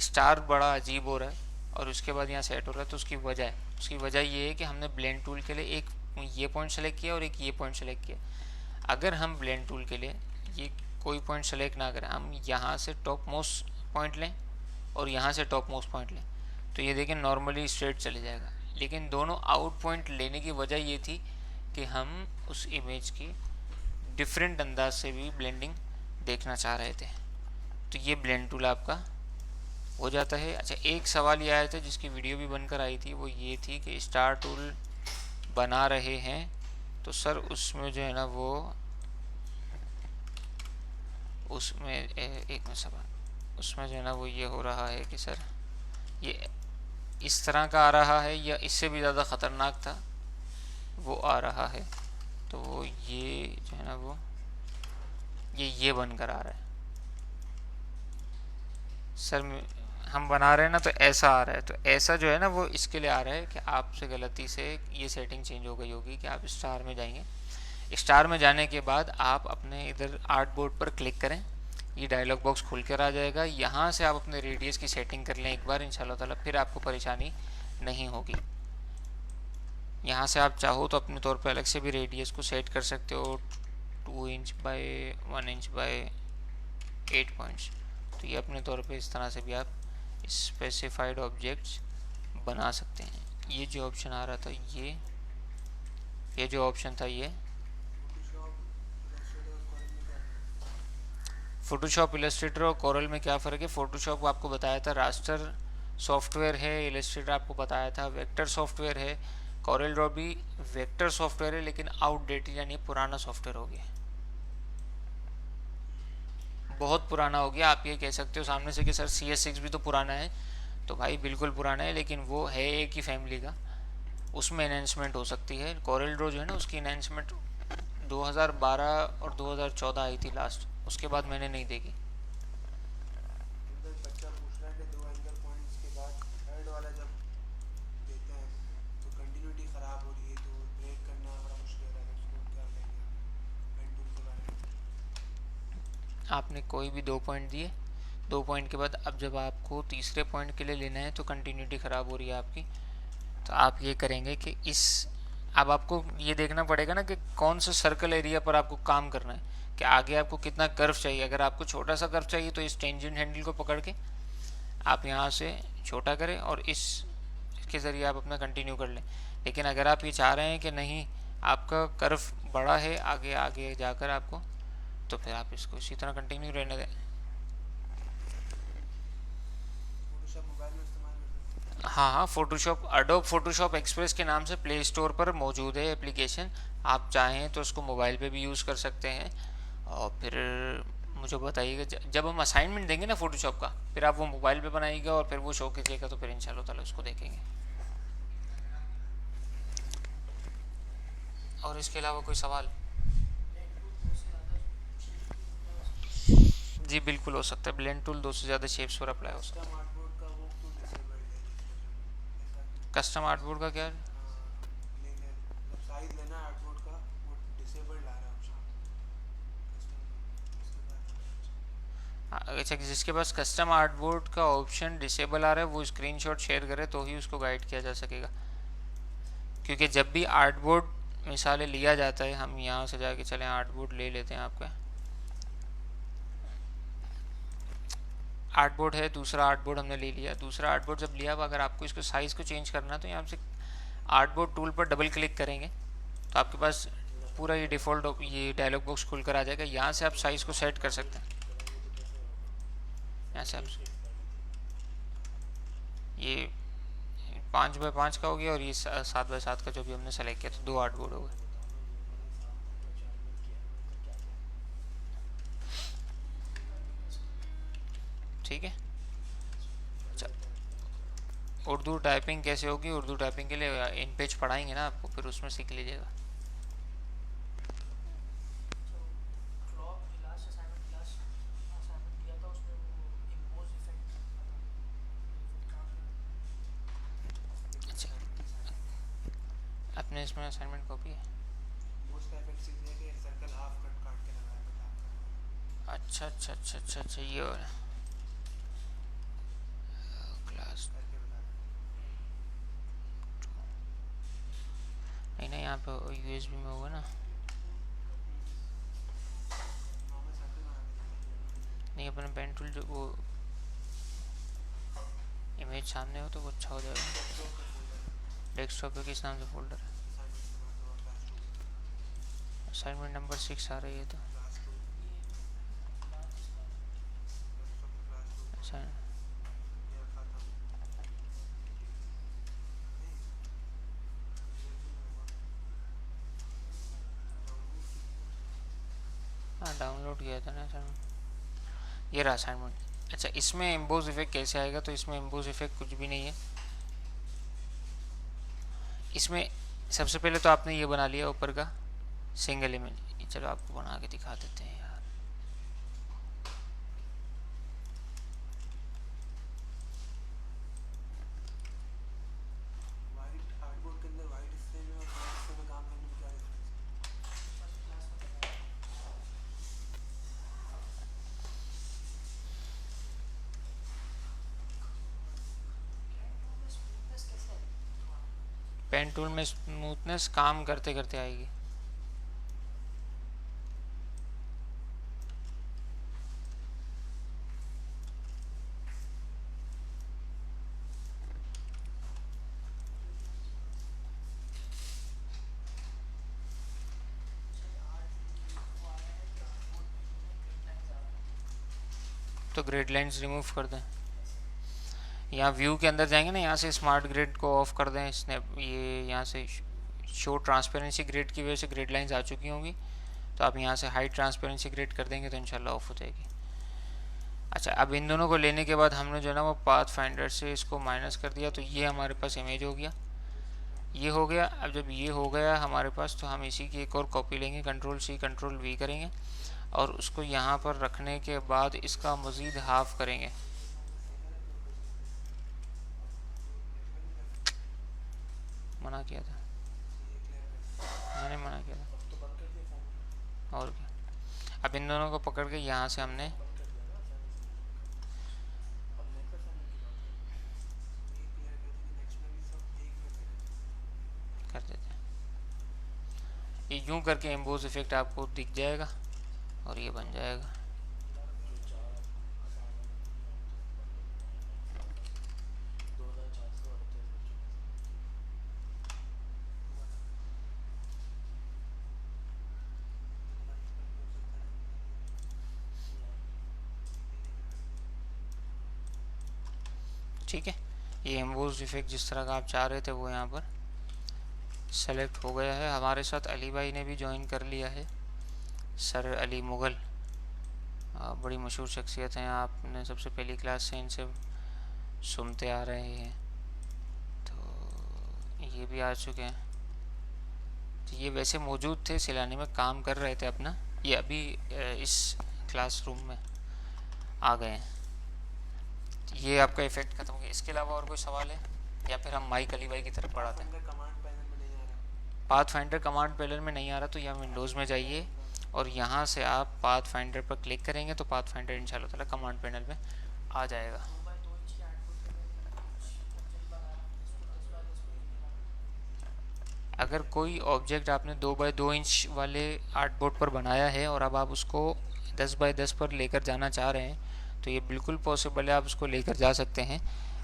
स्टार बड़ा अजीब हो रहा है और उसके बाद यहाँ सेट हो रहा है, तो उसकी वजह ये है कि हमने ब्लेंड टूल के लिए एक ये पॉइंट सेलेक्ट किया और एक ये पॉइंट सेलेक्ट किया। अगर हम ब्लेंड टूल के लिए ये कोई पॉइंट सेलेक्ट ना करें, हम यहाँ से टॉप मोस्ट पॉइंट लें और यहाँ से टॉप मोस्ट पॉइंट लें, तो ये देखें नॉर्मली स्ट्रेट चले जाएगा। लेकिन दोनों आउट पॉइंट लेने की वजह ये थी कि हम उस इमेज की डिफरेंट अंदाज से भी ब्लेंडिंग देखना चाह रहे थे, तो ये ब्लेंड टूल आपका हो जाता है। अच्छा, एक सवाल ये आया था जिसकी वीडियो भी बनकर आई थी, वो ये थी कि स्टार टूल बना रहे हैं तो सर उसमें जो है ना वो उसमें एक में सवाल उसमें जो है ना वो ये हो रहा है कि सर ये इस तरह का आ रहा है या इससे भी ज़्यादा ख़तरनाक था वो आ रहा है, तो वो ये जो है ना वो ये बनकर आ रहा है। सर हम बना रहे हैं ना तो ऐसा आ रहा है, तो ऐसा जो है ना वो इसके लिए आ रहा है कि आपसे गलती से ये सेटिंग चेंज हो गई होगी कि आप स्टार में जाएंगे। स्टार में जाने के बाद आप अपने इधर आर्ट बोर्ड पर क्लिक करें, ये डायलॉग बॉक्स खुल कर आ जाएगा। यहाँ से आप अपने रेडियस की सेटिंग कर लें एक बार, इंशाल्लाह ताला फिर आपको परेशानी नहीं होगी। यहाँ से आप चाहो तो अपने तौर पर अलग से भी रेडियस को सेट कर सकते हो, 2 inch by 1 inch by 8 points. तो ये अपने तौर पे इस तरह से भी आप स्पेसिफाइड ऑब्जेक्ट्स बना सकते हैं। ये जो ऑप्शन आ रहा था ये जो ऑप्शन था ये फोटोशॉप, इलस्ट्रेटर और कोरल में क्या फ़र्क है। फोटोशॉप आपको बताया था रास्टर सॉफ्टवेयर है, इलस्ट्रेटर आपको बताया था वेक्टर सॉफ्टवेयर है, कोरल ड्रॉ भी वेक्टर सॉफ्टवेयर है लेकिन आउटडेटेड यानी पुराना सॉफ्टवेयर हो गया, बहुत पुराना हो गया। आप ये कह सकते हो सामने से कि सर CS6 भी तो पुराना है, तो भाई बिल्कुल पुराना है लेकिन वो है एक ही फैमिली का, उसमें एनहेंसमेंट हो सकती है। कोरल ड्रॉ जो है ना उसकी एनहेंसमेंट 2012 और 2014 आई थी लास्ट, उसके बाद मैंने नहीं देखी। बच्चा पूछ रहा है कि 2 एंकर पॉइंट्स के बाद थर्ड वाला जब देते हैं तो कंटिन्यूटी ख़राब हो रही है, तो ब्रेक करना बड़ा मुश्किल हो रहा है, उसको क्या कहेंगे आप ब्लेंड टूल के बारे में। आपने कोई भी 2 पॉइंट दिए, 2 पॉइंट के बाद अब जब आपको तीसरे पॉइंट के लिए लेना है तो कंटिन्यूटी ख़राब हो रही है आपकी, तो आप ये करेंगे कि अब आपको ये देखना पड़ेगा ना कि कौन सा सर्कल एरिया पर आपको काम करना है, कि आगे आपको कितना कर्व चाहिए। अगर आपको छोटा सा कर्व चाहिए तो इस टेंजेंट हैंडल को पकड़ के आप यहाँ से छोटा करें और इसके ज़रिए आप अपना कंटिन्यू कर लें। लेकिन अगर आप ये चाह रहे हैं कि नहीं आपका कर्व बड़ा है आगे आगे जाकर आपको, तो फिर आप इसको इसी तरह कंटिन्यू रहने दें। फोटोशॉप मोबाइल में इस्तेमाल कर सकते हैं। हाँ, फोटोशॉप एडोब फोटोशॉप एक्सप्रेस के नाम से प्ले स्टोर पर मौजूद है एप्लीकेशन, आप चाहें तो उसको मोबाइल पे भी यूज़ कर सकते हैं। और फिर मुझे बताइएगा जब हम असाइनमेंट देंगे ना फोटोशॉप का, फिर आप वो मोबाइल पे बनाइएगा और फिर वो शो कीजिएगा, तो फिर इंशाल्लाह ताला उसको देखेंगे। और इसके अलावा कोई सवाल? जी बिल्कुल हो सकता है, ब्लेंड टूल 2 से ज़्यादा शेप्स पर अप्लाई हो सकता है। कस्टम आर्टबोर्ड का वो क्यों डिसेबल्ड है ऐसा क्यों? कस्टम आर्टबोर्ड का क्या है? नहीं है, मतलब साइज लेना आर्टबोर्ड का वो डिसेबल्ड आ रहा है ऑप्शन कस्टम इसके बाद। अच्छा, जिसके पास कस्टम आर्टबोर्ड का ऑप्शन डिसेबल आ रहा है वो स्क्रीनशॉट शेयर करे तो ही उसको गाइड किया जा सकेगा, क्योंकि जब भी आर्टबोर्ड मिसालें लिया जाता है, हम यहाँ से जाके चलें आर्टबोर्ड ले लेते हैं आपका आर्टबोर्ड है, दूसरा आर्टबोर्ड हमने ले लिया। दूसरा आर्टबोर्ड जब लिया, अगर आपको इसको साइज़ को चेंज करना है तो यहाँ से आर्टबोर्ड टूल पर डबल क्लिक करेंगे तो आपके पास पूरा ये डिफ़ॉल्ट ये डायलॉग बॉक्स खुल कर आ जाएगा। यहाँ से आप साइज़ को सेट कर सकते हैं, यहाँ से आप ये 5 बाय 5 का हो गया और ये 7 बाय 7 का जो भी हमने सेलेक्ट किया, तो 2 आर्टबोर्ड हो गए। उर्दू टाइपिंग कैसे होगी? उर्दू टाइपिंग के लिए इन पेज पढ़ाएंगे ना आपको, फिर उसमें सीख लीजिएगा। अच्छा वो clock last assignment class assignment दिया था उसमें वो इम्पोज इफेक्ट बता इफेक्ट कहाँ पे इम्पोज अच्छा, असाइनमेंट की असाइनमेंट अपने इसमें असाइनमेंट कॉपी है? इम्पोज का इफेक्ट सीधे है कि सर्कल हाफ कट काट के लगाया था डार्क कलर वाला अच्छा अच्छा अच्छा अच्छा अच्छा, ये वाला क्लास। करके बता रहा नहीं नहीं, यहाँ पे यूएसबी में होगा ना। नॉर्मल सर्कल बना के दिखा दिया ना मैंने नहीं, अपने पेन टूल जो वो इमेज सामने हो तो वो अच्छा हो जाएगा। डेस्कटॉप पे फोल्डर है डेस्कटॉप पे किस नाम से फोल्डर है? असाइनमेंट्स के बाद और क्लास 2 असाइनमेंट नंबर 6 आ रही है तो। क्लास 2 ये लास्ट इसका डेस्कटॉप पे क्लास 2 अच्छा, फोल्डर ये रखा था नहीं यूएसबी में होगा डाउनलोड की थी ना हाँ डाउनलोड किया था ना असाइनमेंट। ये रहा असाइनमेंट। अच्छा, इसमें एम्बोज इफेक्ट कैसे आएगा? तो इसमें एम्बोज इफेक्ट कुछ भी नहीं है इसमें। सबसे पहले तो आपने ये बना लिया ऊपर का सिंगल इमेज। चलो आपको बना के दिखा देते हैं यार। वाइट आर्टबोर्ड के अंदर वाइट हिस्से में और ब्लैक हिस्से में काम करने में क्या डिफरेंस है फर्स्ट क्लास में बताया पेन टूल में स्मूथनेस कैसे आएगी हाँ पेन टूल में स्मूथनेस काम करते करते आएगी। तो ग्रेड लाइंस रिमूव कर दें। यहाँ व्यू के अंदर जाएंगे ना, यहाँ से स्मार्ट ग्रिड को ऑफ कर दें। स्नैप ये यहाँ से शो ट्रांसपेरेंसी ग्रिड की वजह से ग्रिड लाइंस आ चुकी होंगी, तो आप यहाँ से हाई ट्रांसपेरेंसी ग्रिड कर देंगे तो इंशाल्लाह ऑफ हो जाएगी। अच्छा, अब इन दोनों को लेने के बाद हमने जो है ना वो पाथ फाइंडर से इसको माइनस कर दिया, तो ये हमारे पास इमेज हो गया। ये हो गया। अब जब ये हो गया हमारे पास, तो हम इसी की एक और कॉपी लेंगे, कंट्रोल सी कंट्रोल वी करेंगे और उसको यहाँ पर रखने के बाद इसका मज़ीद हाफ करेंगे। मना किया था ये क्लियर कर दिया मैंने, मना किया था। अब तो बंद कर दिया फॉर्म और क्या, अब इन दोनों को पकड़ के यहाँ से हमने बंद कर दिया ना असाइनमेंट सबमिट अब नेक्स्ट असाइनमेंट की बात करते हैं ये क्लियर कर देंगे नेक्स्ट में भी सब एक में करेंगे कर देते हैं। ये यूं करके एम्बोज इफेक्ट आपको दिख जाएगा और ये बन जाएगा। जो 4 असाइनमेंट बंद हो गए 2438 बच्चों में से हुआ था तो तुम्हारी पर भी हो सकता है ना नहीं ये लेकर कर दिया ठीक है, ये एम्बोज इफेक्ट जिस तरह का आप चाह रहे थे वो यहाँ पर सेलेक्ट हो गया है। हमारे साथ अली भाई ने भी ज्वाइन कर लिया है, सर अली मुग़ल। बड़ी मशहूर शख्सियत हैं, आपने सबसे पहली क्लास से इनसे सुनते आ रहे हैं। तो ये भी आ चुके हैं। तो ये वैसे मौजूद थे, सिलानी में काम कर रहे थे अपना, ये अभी इस क्लासरूम में आ गए हैं। तो ये आपका इफ़ेक्ट ख़त्म हो गया। इसके अलावा और कोई सवाल है या फिर हम माइक अली भाई की तरफ बढ़ाते हैं? अंदर कमांड पैनल में नहीं आ रहा पाथ फाइंडर कमांड पैनल में नहीं आ रहा, तो यहाँ विंडोज़ में जाइए और यहाँ से आप पाथ फाइंडर पर क्लिक करेंगे तो पाथ फाइंडर इंशाल्लाह ताला कमांड पैनल में आ जाएगा। 2x2 की आउटपुट में मैंने कुछ ऑब्जेक्ट बनाया इसको 10x10 में ही देना अगर कोई ऑब्जेक्ट आपने 2x2 इंच वाले आर्ट बोर्ड पर बनाया है और अब आप उसको 10x10 पर लेकर जाना चाह रहे हैं, तो ये बिल्कुल पॉसिबल है, आप उसको लेकर जा सकते हैं।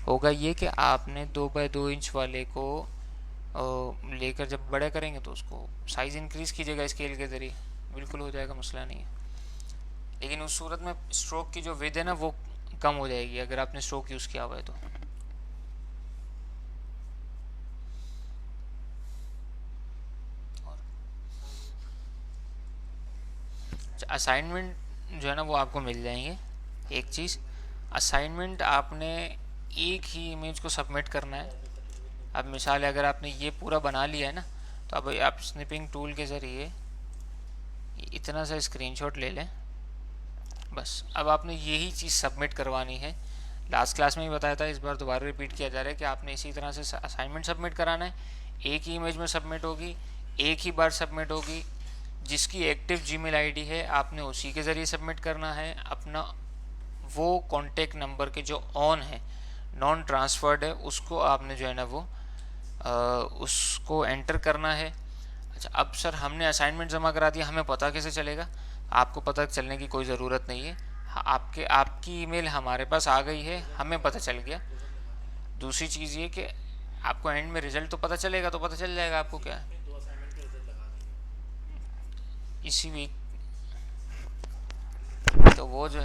होगा ये कि आपने 2x2 इंच वाले को लेकर जब बड़े करेंगे तो उसको साइज़ इंक्रीज़ कीजिएगा स्केल के ज़रिए, बिल्कुल हो जाएगा, मसला नहीं है। लेकिन उस सूरत में स्ट्रोक की जो विड्थ है ना वो कम हो जाएगी अगर आपने स्ट्रोक यूज़ किया हुआ है तो। असाइनमेंट जो है ना वो आपको मिल जाएंगे। एक चीज़, असाइनमेंट आपने एक ही इमेज को सबमिट करना है। अब मिसाल है, अगर आपने ये पूरा बना लिया है ना, तो अब आप स्निपिंग टूल के ज़रिए इतना सा स्क्रीनशॉट ले लें। बस अब आपने यही चीज़ सबमिट करवानी है। लास्ट क्लास में ही बताया था, इस बार दोबारा रिपीट किया जा रहा है कि आपने इसी तरह से असाइनमेंट सबमिट कराना है। एक ही इमेज में सबमिट होगी, एक ही बार सबमिट होगी। जिसकी एक्टिव जीमेल आईडी है आपने उसी के ज़रिए सबमिट करना है। अपना वो कॉन्टेक्ट नंबर के जो ऑन है, नॉन ट्रांसफर्ड है, उसको आपने जो है ना वो उसको एंटर करना है। अच्छा, अब सर हमने असाइनमेंट जमा करा दिया, हमें पता कैसे चलेगा? आपको पता चलने की कोई ज़रूरत नहीं है। आपकी ईमेल हमारे पास आ गई है, हमें पता चल गया। दूसरी चीज़ ये कि आपको एंड में रिजल्ट तो पता चलेगा, तो पता चल जाएगा आपको क्या अपने 2 असाइनमेंट के रिजल्ट लगा देंगे। इसी वीक। तो वो जो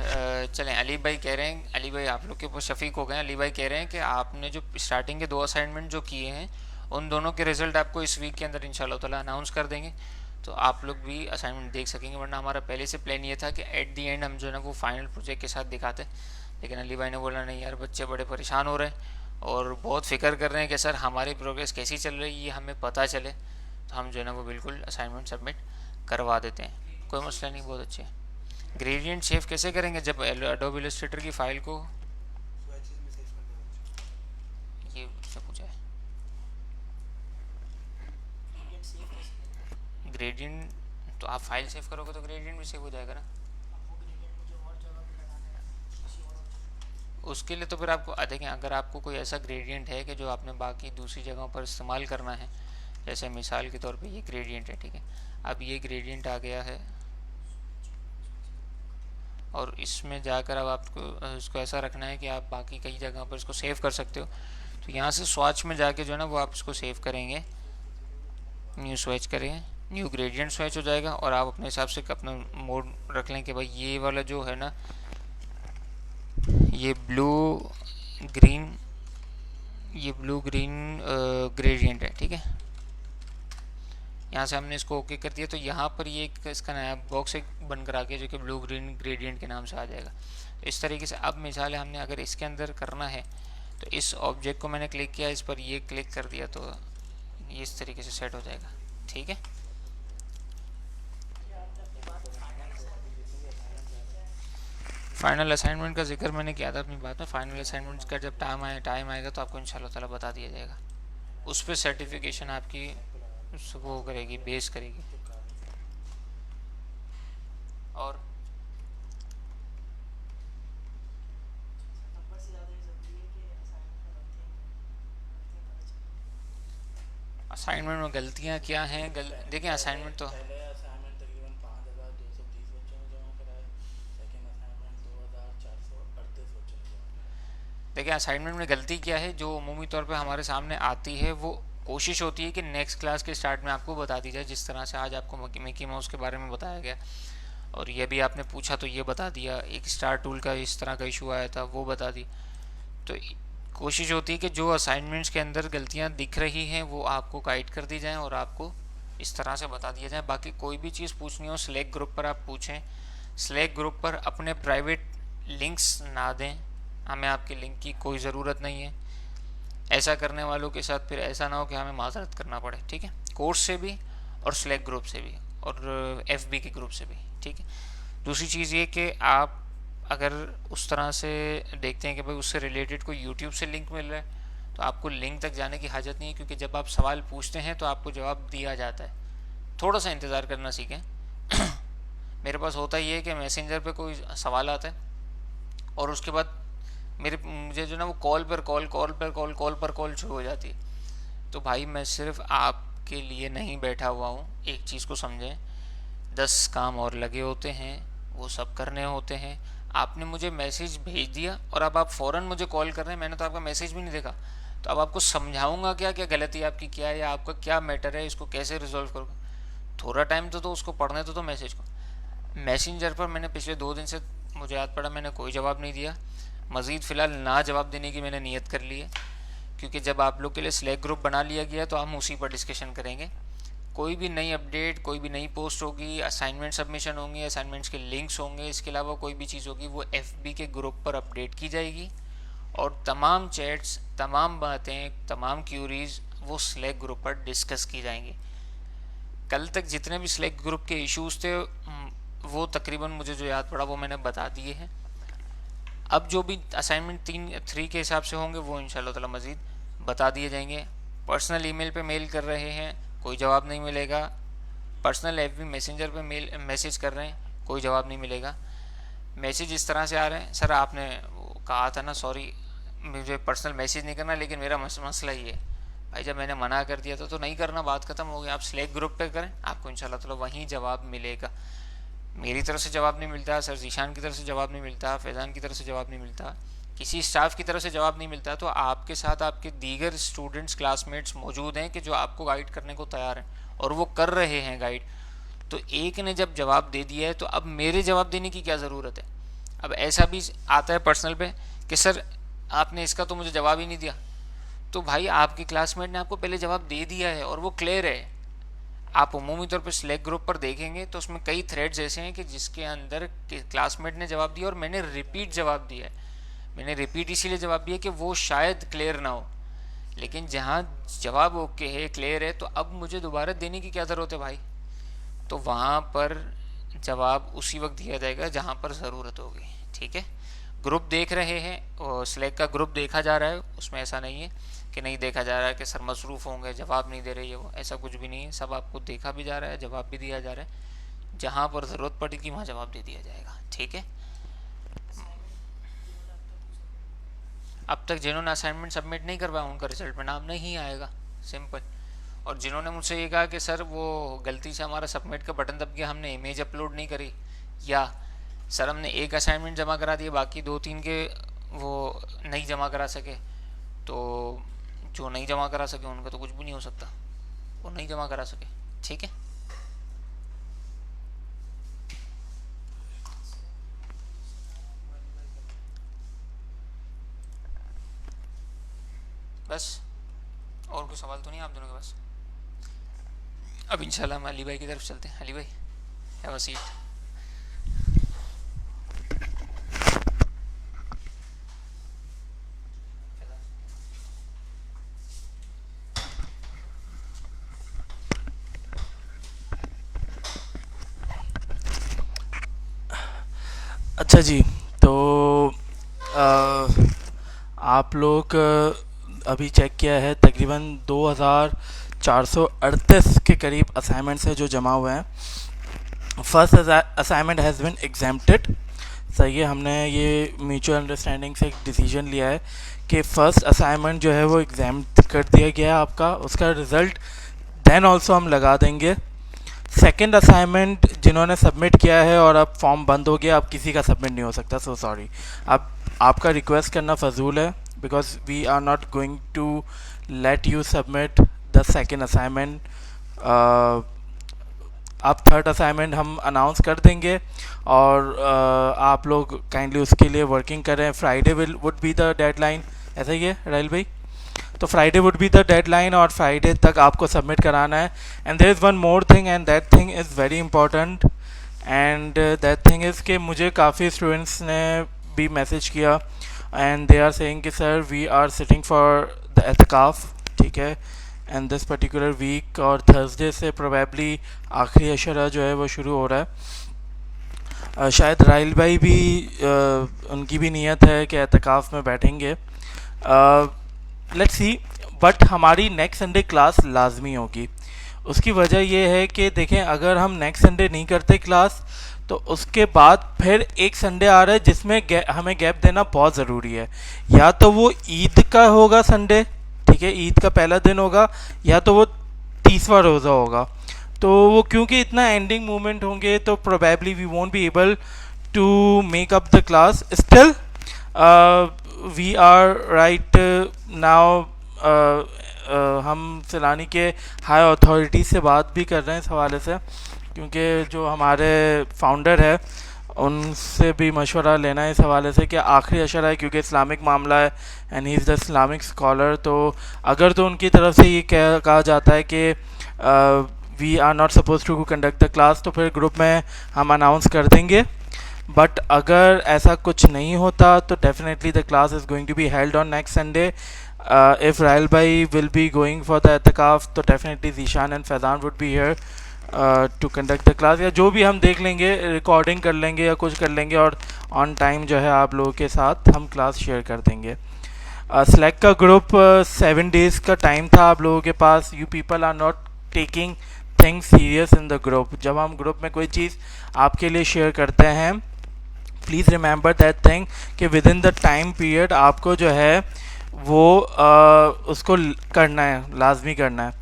चलें, अली भाई कह रहे हैं, अली भाई आप लोग के ऊपर शफीक हो गए। अली भाई कह रहे हैं कि आपने जो स्टार्टिंग के 2 असाइनमेंट जो किए हैं, उन दोनों के रिजल्ट आपको इस वीक के अंदर इंशाल्लाह ताला अनाउंस कर देंगे, तो आप लोग भी असाइनमेंट देख सकेंगे। वरना हमारा पहले से प्लान ये था कि एट दी एंड हम जो है ना वो फाइनल प्रोजेक्ट के साथ दिखाते, लेकिन अली भाई ने बोला नहीं यार, बच्चे बड़े परेशान हो रहे हैं और बहुत फ़िक्र कर रहे हैं कि सर हमारी प्रोग्रेस कैसी चल रही है ये हमें पता चले, तो हम जो है ना वो बिल्कुल असाइनमेंट सबमिट करवा देते हैं। कोई मसला नहीं, बहुत अच्छे। ग्रेडियंट सेव कैसे करेंगे? जब एडोब इलस्ट्रेटर की फ़ाइल को स्वैचेस में सेव करना है। ये मुझसे पूछा है, ग्रेडियंट सेव कैसे करें? ग्रेडियंट तो आप फाइल सेव करोगे तो ग्रेडियंट भी सेव हो जाएगा ना। अब वो ग्रेडियंट मुझे और जगह पे लगाना है, किसी और ऑब्जेक्ट। उसके लिए तो फिर आपको देखें, अगर आपको कोई ऐसा ग्रेडियंट है कि जो आपने बाकी दूसरी जगहों पर इस्तेमाल करना है, जैसे मिसाल के तौर पे ये ग्रेडियंट है, ठीक है, अब ये ग्रेडियंट आ गया है और इसमें जाकर अब आपको इसको ऐसा रखना है कि आप बाकी कई जगह पर इसको सेव कर सकते हो। तो यहाँ से स्वैच में जाके जो है ना वो आप इसको सेव करेंगे, न्यू स्वैच करेंगे, न्यू ग्रेडियंट स्वैच हो जाएगा और आप अपने हिसाब से अपना मोड रख लें कि भाई ये वाला जो है ना, ये ब्लू ग्रीन ग्रेडियंट है, ठीक है। यहाँ से हमने इसको ओके कर दिया, तो यहाँ पर ये एक इसका नया बॉक्स एक बन कर आ गया जो कि ब्लू ग्रीन ग्रेडियंट के नाम से आ जाएगा। तो इस तरीके से अब मिसाल है, हमने अगर इसके अंदर करना है तो इस ऑब्जेक्ट को मैंने क्लिक किया, इस पर ये क्लिक कर दिया, तो ये इस तरीके से सेट हो जाएगा, ठीक है। फाइनल असाइनमेंट का जिक्र मैंने किया था अपनी बात में। फाइनल असाइनमेंट का जब टाइम आएगा तो आपको इंशाल्लाह ताला बता दिया जाएगा। उस पर सर्टिफिकेशन आपकी वो करेगी, बेस करेगी। और नंबर से ज़्यादा ये ज़रूरी है कि असाइनमेंट में गलतियाँ पता चलें। असाइनमेंट में गलतियाँ क्या हैं? देखिए असाइनमेंट तो पहले असाइनमेंट तकरीबन 5230 बच्चों ने जमा कराया, सेकंड असाइनमेंट 2438 बच्चों ने जमा कराया। देखिए असाइनमेंट में गलती क्या है जो अमूमी तौर पे हमारे सामने आती है, वो कोशिश होती है कि नेक्स्ट क्लास के स्टार्ट में आपको बता दी जाए। जिस तरह से आज आपको मिकी माउस के बारे में बताया गया और ये भी आपने पूछा तो ये बता दिया, एक स्टार टूल का इस तरह का इशू आया था वो बता दी। तो कोशिश होती है कि जो असाइनमेंट्स के अंदर गलतियाँ दिख रही हैं वो आपको गाइड कर दी जाएँ और आपको इस तरह से बता दिया जाए। बाकी कोई भी चीज़ पूछनी हो स्लैक ग्रुप पर आप पूछें। स्लैक ग्रुप पर अपने प्राइवेट लिंक्स ना दें, हमें आपके लिंक की कोई ज़रूरत नहीं है। ऐसा करने वालों के साथ फिर ऐसा ना हो कि हमें माजरत करना पड़े, ठीक है, कोर्स से भी और स्लैक ग्रुप से भी और FB के ग्रुप से भी, ठीक है। दूसरी चीज़ ये कि आप अगर उस तरह से देखते हैं कि भाई उससे रिलेटेड कोई यूट्यूब से लिंक मिल रहा है तो आपको लिंक तक जाने की हाजत नहीं है, क्योंकि जब आप सवाल पूछते हैं तो आपको जवाब दिया जाता है। थोड़ा सा इंतज़ार करना सीखें। मेरे पास होता ही है कि मैसेंजर पे कोई सवाल आता है और उसके बाद मुझे जो ना वो कॉल पर कॉल शुरू हो जाती है। तो भाई मैं सिर्फ आपके लिए नहीं बैठा हुआ हूँ, एक चीज़ को समझें, 10 काम और लगे होते हैं, वो सब करने होते हैं। आपने मुझे मैसेज भेज दिया और अब आप फ़ौरन मुझे कॉल कर रहे हैं, मैंने तो आपका मैसेज भी नहीं देखा, तो अब आपको समझाऊंगा क्या क्या गलती आपकी क्या है या आपका क्या मैटर है, इसको कैसे रिजॉल्व करोगे। थोड़ा टाइम तो उसको पढ़ने तो मैसेज को। मैसेंजर पर मैंने पिछले 2 दिन से मुझे याद पड़ा मैंने कोई जवाब नहीं दिया। मज़ीद फ़िलहाल ना जवाब देने की मैंने नीयत कर ली है, क्योंकि जब आप लोग के लिए स्लैक ग्रुप बना लिया गया तो हम उसी पर डिस्कशन करेंगे। कोई भी नई अपडेट, कोई भी नई पोस्ट होगी, असाइनमेंट सबमिशन होंगे, असाइनमेंट्स के लिंक्स होंगे, इसके अलावा कोई भी चीज़ होगी वो FB के ग्रुप पर अपडेट की जाएगी और तमाम चैट्स, तमाम बातें, तमाम क्यूरीज वो स्लैक ग्रुप पर डिस्कस की जाएंगी। कल तक जितने भी स्लैक ग्रुप के इश्यूज थे वो तकरीबन मुझे जो याद पड़ा वो मैंने बता दिए हैं। अब जो भी असाइनमेंट 3 के हिसाब से होंगे वो इंशाल्लाह ताला मज़ीद बता दिए जाएंगे। पर्सनल ईमेल पे मेल कर रहे हैं, कोई जवाब नहीं मिलेगा। पर्सनल एफबी मैसेंजर पे मेल मैसेज कर रहे हैं, कोई जवाब नहीं मिलेगा। मैसेज इस तरह से आ रहे हैं, सर आपने वो कहा था ना, सॉरी मुझे पर्सनल मैसेज नहीं करना, लेकिन मेरा मसला ये है। भाई जब मैंने मना कर दिया था तो नहीं करना, बात खत्म हो गई। आप स्लैक ग्रुप पे करें, आपको इंशाल्लाह ताला वहीं जवाब मिलेगा। मेरी तरफ से जवाब नहीं मिलता, सर जीशान की तरफ से जवाब नहीं मिलता, फैज़ान की तरफ से जवाब नहीं मिलता, किसी स्टाफ की तरफ से जवाब नहीं मिलता, तो आपके साथ आपके दीगर स्टूडेंट्स, क्लासमेट्स मौजूद हैं कि जो आपको गाइड करने को तैयार हैं और वो कर रहे हैं गाइड। तो एक ने जब जवाब दे दिया है तो अब मेरे जवाब देने की क्या ज़रूरत है। अब ऐसा भी आता है पर्सनल पे कि सर आपने इसका तो मुझे जवाब ही नहीं दिया। तो भाई आपके क्लासमेट ने आपको पहले जवाब दे दिया है और वो क्लियर है। आप उमूमी तौर पर स्लैक ग्रुप पर देखेंगे तो उसमें कई थ्रेड्स ऐसे हैं कि जिसके अंदर क्लासमेट ने जवाब दिया और मैंने रिपीट जवाब दिया है। मैंने रिपीट इसीलिए जवाब दिया कि वो शायद क्लियर ना हो, लेकिन जहाँ जवाब ओके है, क्लियर है, तो अब मुझे दोबारा देने की क्या ज़रूरत है भाई। तो वहाँ पर जवाब उसी वक्त दिया जाएगा जहाँ पर ज़रूरत होगी। ठीक है, ग्रुप देख रहे हैं और स्लैक का ग्रुप देखा जा रहा है, उसमें ऐसा नहीं है कि नहीं देखा जा रहा है कि सर मसरूफ़ होंगे जवाब नहीं दे रही है वो, ऐसा कुछ भी नहीं है। सब आपको देखा भी जा रहा है, जवाब भी दिया जा रहा है, जहाँ पर ज़रूरत पड़ेगी वहाँ जवाब दे दिया जाएगा। ठीक है, अब तक जिन्होंने असाइनमेंट सबमिट नहीं करवाया उनका रिजल्ट में नाम नहीं आएगा, सिंपल। और जिन्होंने मुझसे ये कहा कि सर वो गलती से हमारा सबमिट का बटन दब गया, हमने इमेज अपलोड नहीं करी, या सर हमने एक असाइनमेंट जमा करा दिए बाकी 2-3 के वो नहीं जमा करा सके, तो जो नहीं जमा करा सके उनका तो कुछ भी नहीं हो सकता, वो नहीं जमा करा सके। ठीक है, बस और कोई सवाल तो नहीं आप दोनों के पास। अब इंशाल्लाह हम अली भाई की तरफ चलते हैं। अली भाई, हैव अ सीट। अच्छा जी, तो आप लोग अभी चेक किया है तकरीबन 2438 के करीब असाइनमेंट्स हैं जो जमा हुए हैं। First assignment has been exempted. सही है, हमने ये म्यूचुअल अंडरस्टैंडिंग से एक डिसीजन लिया है कि फ़र्स्ट असाइनमेंट जो है वो एग्जाम कर दिया गया है आपका, उसका रिज़ल्ट देन ऑल्सो हम लगा देंगे। सेकेंड असाइनमेंट जिन्होंने सबमिट किया है और अब फॉर्म बंद हो गया, अब किसी का सबमिट नहीं हो सकता, सो सॉरी। अब आपका रिक्वेस्ट करना फजूल है, because we are not going to let you submit the second assignment. अब थर्ड असाइनमेंट हम अनाउंस कर देंगे और आप लोग काइंडली उसके लिए वर्किंग करें। Friday would be the deadline, ऐसा ही है राइल भाई? तो Friday would be the deadline और फ्राइडे तक आपको सबमिट कराना है। And there is one more thing and that thing is very important, and that thing is कि मुझे काफ़ी स्टूडेंट्स ने भी मैसेज किया एंड दे आर सेइंग कि sir we are sitting for the एतकाफ़, ठीक है, एंड दिस पर्टिकुलर वीक और थर्सडे से प्रोबेबली आखिरी अशरा जो है वो शुरू हो रहा है। शायद राइल भाई भी उनकी भी नीयत है कि एतकाफ़ में बैठेंगे। लेट्स सी, बट हमारी नेक्स्ट संडे क्लास लाजमी होगी। उसकी वजह यह है कि देखें, अगर हम नेक्स्ट संडे नहीं करते क्लास तो उसके बाद फिर एक संडे आ रहा है जिसमें हमें गैप देना बहुत ज़रूरी है। या तो वो ईद का होगा संडे, ठीक है, ईद का पहला दिन होगा, या तो वो 30वां रोज़ा होगा। तो वो क्योंकि इतना एंडिंग मोमेंट होंगे तो probably we won't be able to make up the class. Still we are right now, हम सैलानी के हाई अथॉरिटी से बात भी कर रहे हैं इस हवाले से, क्योंकि जो हमारे फाउंडर है उनसे भी मशवरा लेना है इस हवाले से कि आखिरी अशरा है, क्योंकि इस्लामिक मामला है and he is the Islamic scholar. तो अगर तो उनकी तरफ से ये कहा जाता है कि we are not suppose to conduct the class, तो फिर ग्रुप में हम अनाउंस कर देंगे। बट अगर ऐसा कुछ नहीं होता तो definitely the class is going to be held on next Sunday. If Rail Bhai will be going for the एतकाफ़ तो definitely Zishan and Faizan would be here to conduct the class. या जो भी हम देख लेंगे, रिकॉर्डिंग कर लेंगे या कुछ कर लेंगे, और ऑन टाइम जो है आप लोगों के साथ हम क्लास शेयर कर देंगे. स्लैक का ग्रुप 7 डेज़ का टाइम था आप लोगों के पास. You people are not taking things serious in the group. जब हम ग्रुप में कोई चीज़ आपके लिए शेयर करते हैं, प्लीज़ रिमेंबर दैट थिंग कि with in the time period आपको जो है वो उसको करना है, लाजमी करना है.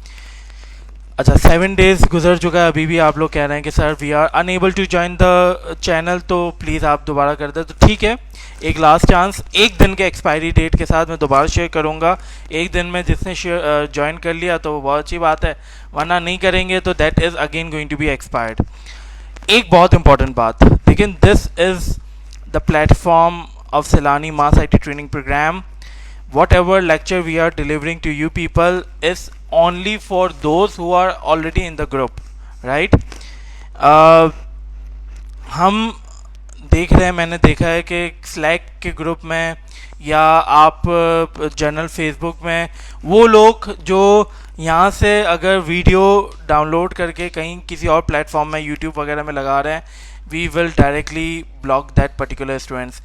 अच्छा, 7 डेज़ गुजर चुका है, अभी भी आप लोग कह रहे हैं कि sir we are unable to join the channel, तो प्लीज़ आप दोबारा कर दें. तो ठीक है, एक लास्ट चांस, एक दिन के एक्सपायरी डेट के साथ मैं दोबारा शेयर करूंगा. एक दिन में जिसने शेयर ज्वाइन कर लिया तो वो बहुत अच्छी बात है, वरना नहीं करेंगे तो that is again going to be expired. एक बहुत इंपॉर्टेंट बात, लेकिन this is the platform of Saylani mass IT training programme. Whatever lecture we are delivering to you people is only for those who are already in the group, right? हम देख रहे हैं, मैंने देखा है कि स्लैक के ग्रुप में या आप जनरल फेसबुक में वो लोग जो यहाँ से अगर वीडियो डाउनलोड करके कहीं किसी और प्लेटफॉर्म में यूट्यूब वगैरह में लगा रहे हैं, we will directly block that particular students.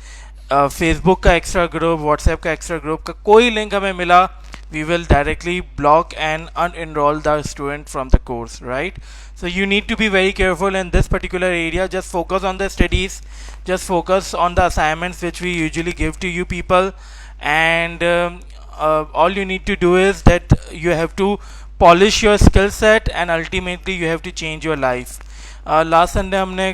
Facebook का एक्स्ट्रा ग्रुप, व्हाट्सएप का एक्स्ट्रा ग्रुप का कोई लिंक हमें मिला, we will directly block and unenroll the student from the course, right? So you need to be very careful in this particular area. Just focus on the studies, just focus on the assignments which we usually give to you people, and all you need to do is that you have to polish your skill set and ultimately you have to change your life. Last Sunday हमने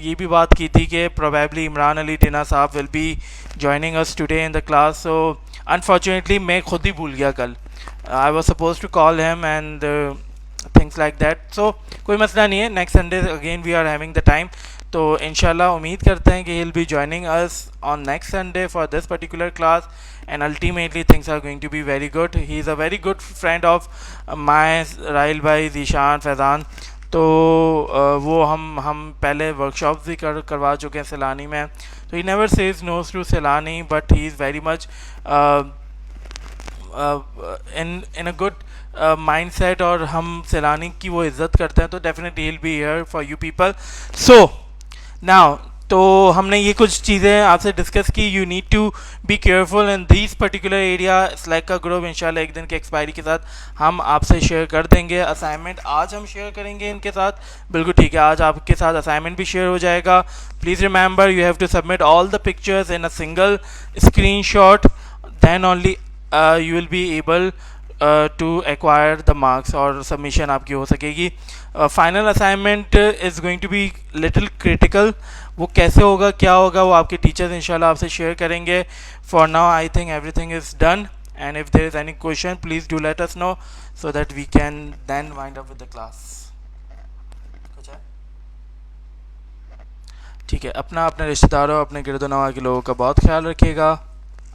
ये भी बात की थी कि probably Imran Ali Tina साहब will be joining us today in the class. So unfortunately मैं खुद ही भूल गया कल. I was suppose to call him and things like that. So कोई मसला नहीं है, next Sunday again we are having the time. तो इंशाल्लाह उम्मीद करते हैं कि he will be joining us on next Sunday for this particular class, and ultimately things are going to be very good. He is a very good friend of my, राइल भाई, ज़ीशान, फैज़ान. तो वो हम पहले वर्कशॉप्स भी करवा चुके हैं सैलानी में. तो he never says no to Sailani, but he is very much in a good mind set, और हम सैलानी की वो इज़्ज़त करते हैं. तो definitely he will be here for you people. So now, तो हमने ये कुछ चीज़ें आपसे डिस्कस की. You need to be careful in this particular area. Slack का ग्रुप इंशाल्लाह एक दिन के एक्सपायरी के साथ हम आपसे शेयर कर देंगे. असाइनमेंट आज हम शेयर करेंगे इनके साथ, बिल्कुल ठीक है, आज आपके साथ असाइनमेंट भी शेयर हो जाएगा. Please remember you have to submit all the pictures in a single screenshot, then only you will be able to acquire the marks और सबमिशन आपकी हो सकेगी. Final assignment is going to be little critical. वो कैसे होगा, क्या होगा, वो आपके टीचर्स इंशाल्लाह आपसे शेयर करेंगे. For now I think everything is done, and if there is any question please do let us know so that we can then wind up with the class. कुछ है? ठीक है. अपने रिश्तेदारों, अपने गिरदोनवा के लोगों का बहुत ख्याल रखिएगा.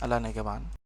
अल्लाह ने के बाद.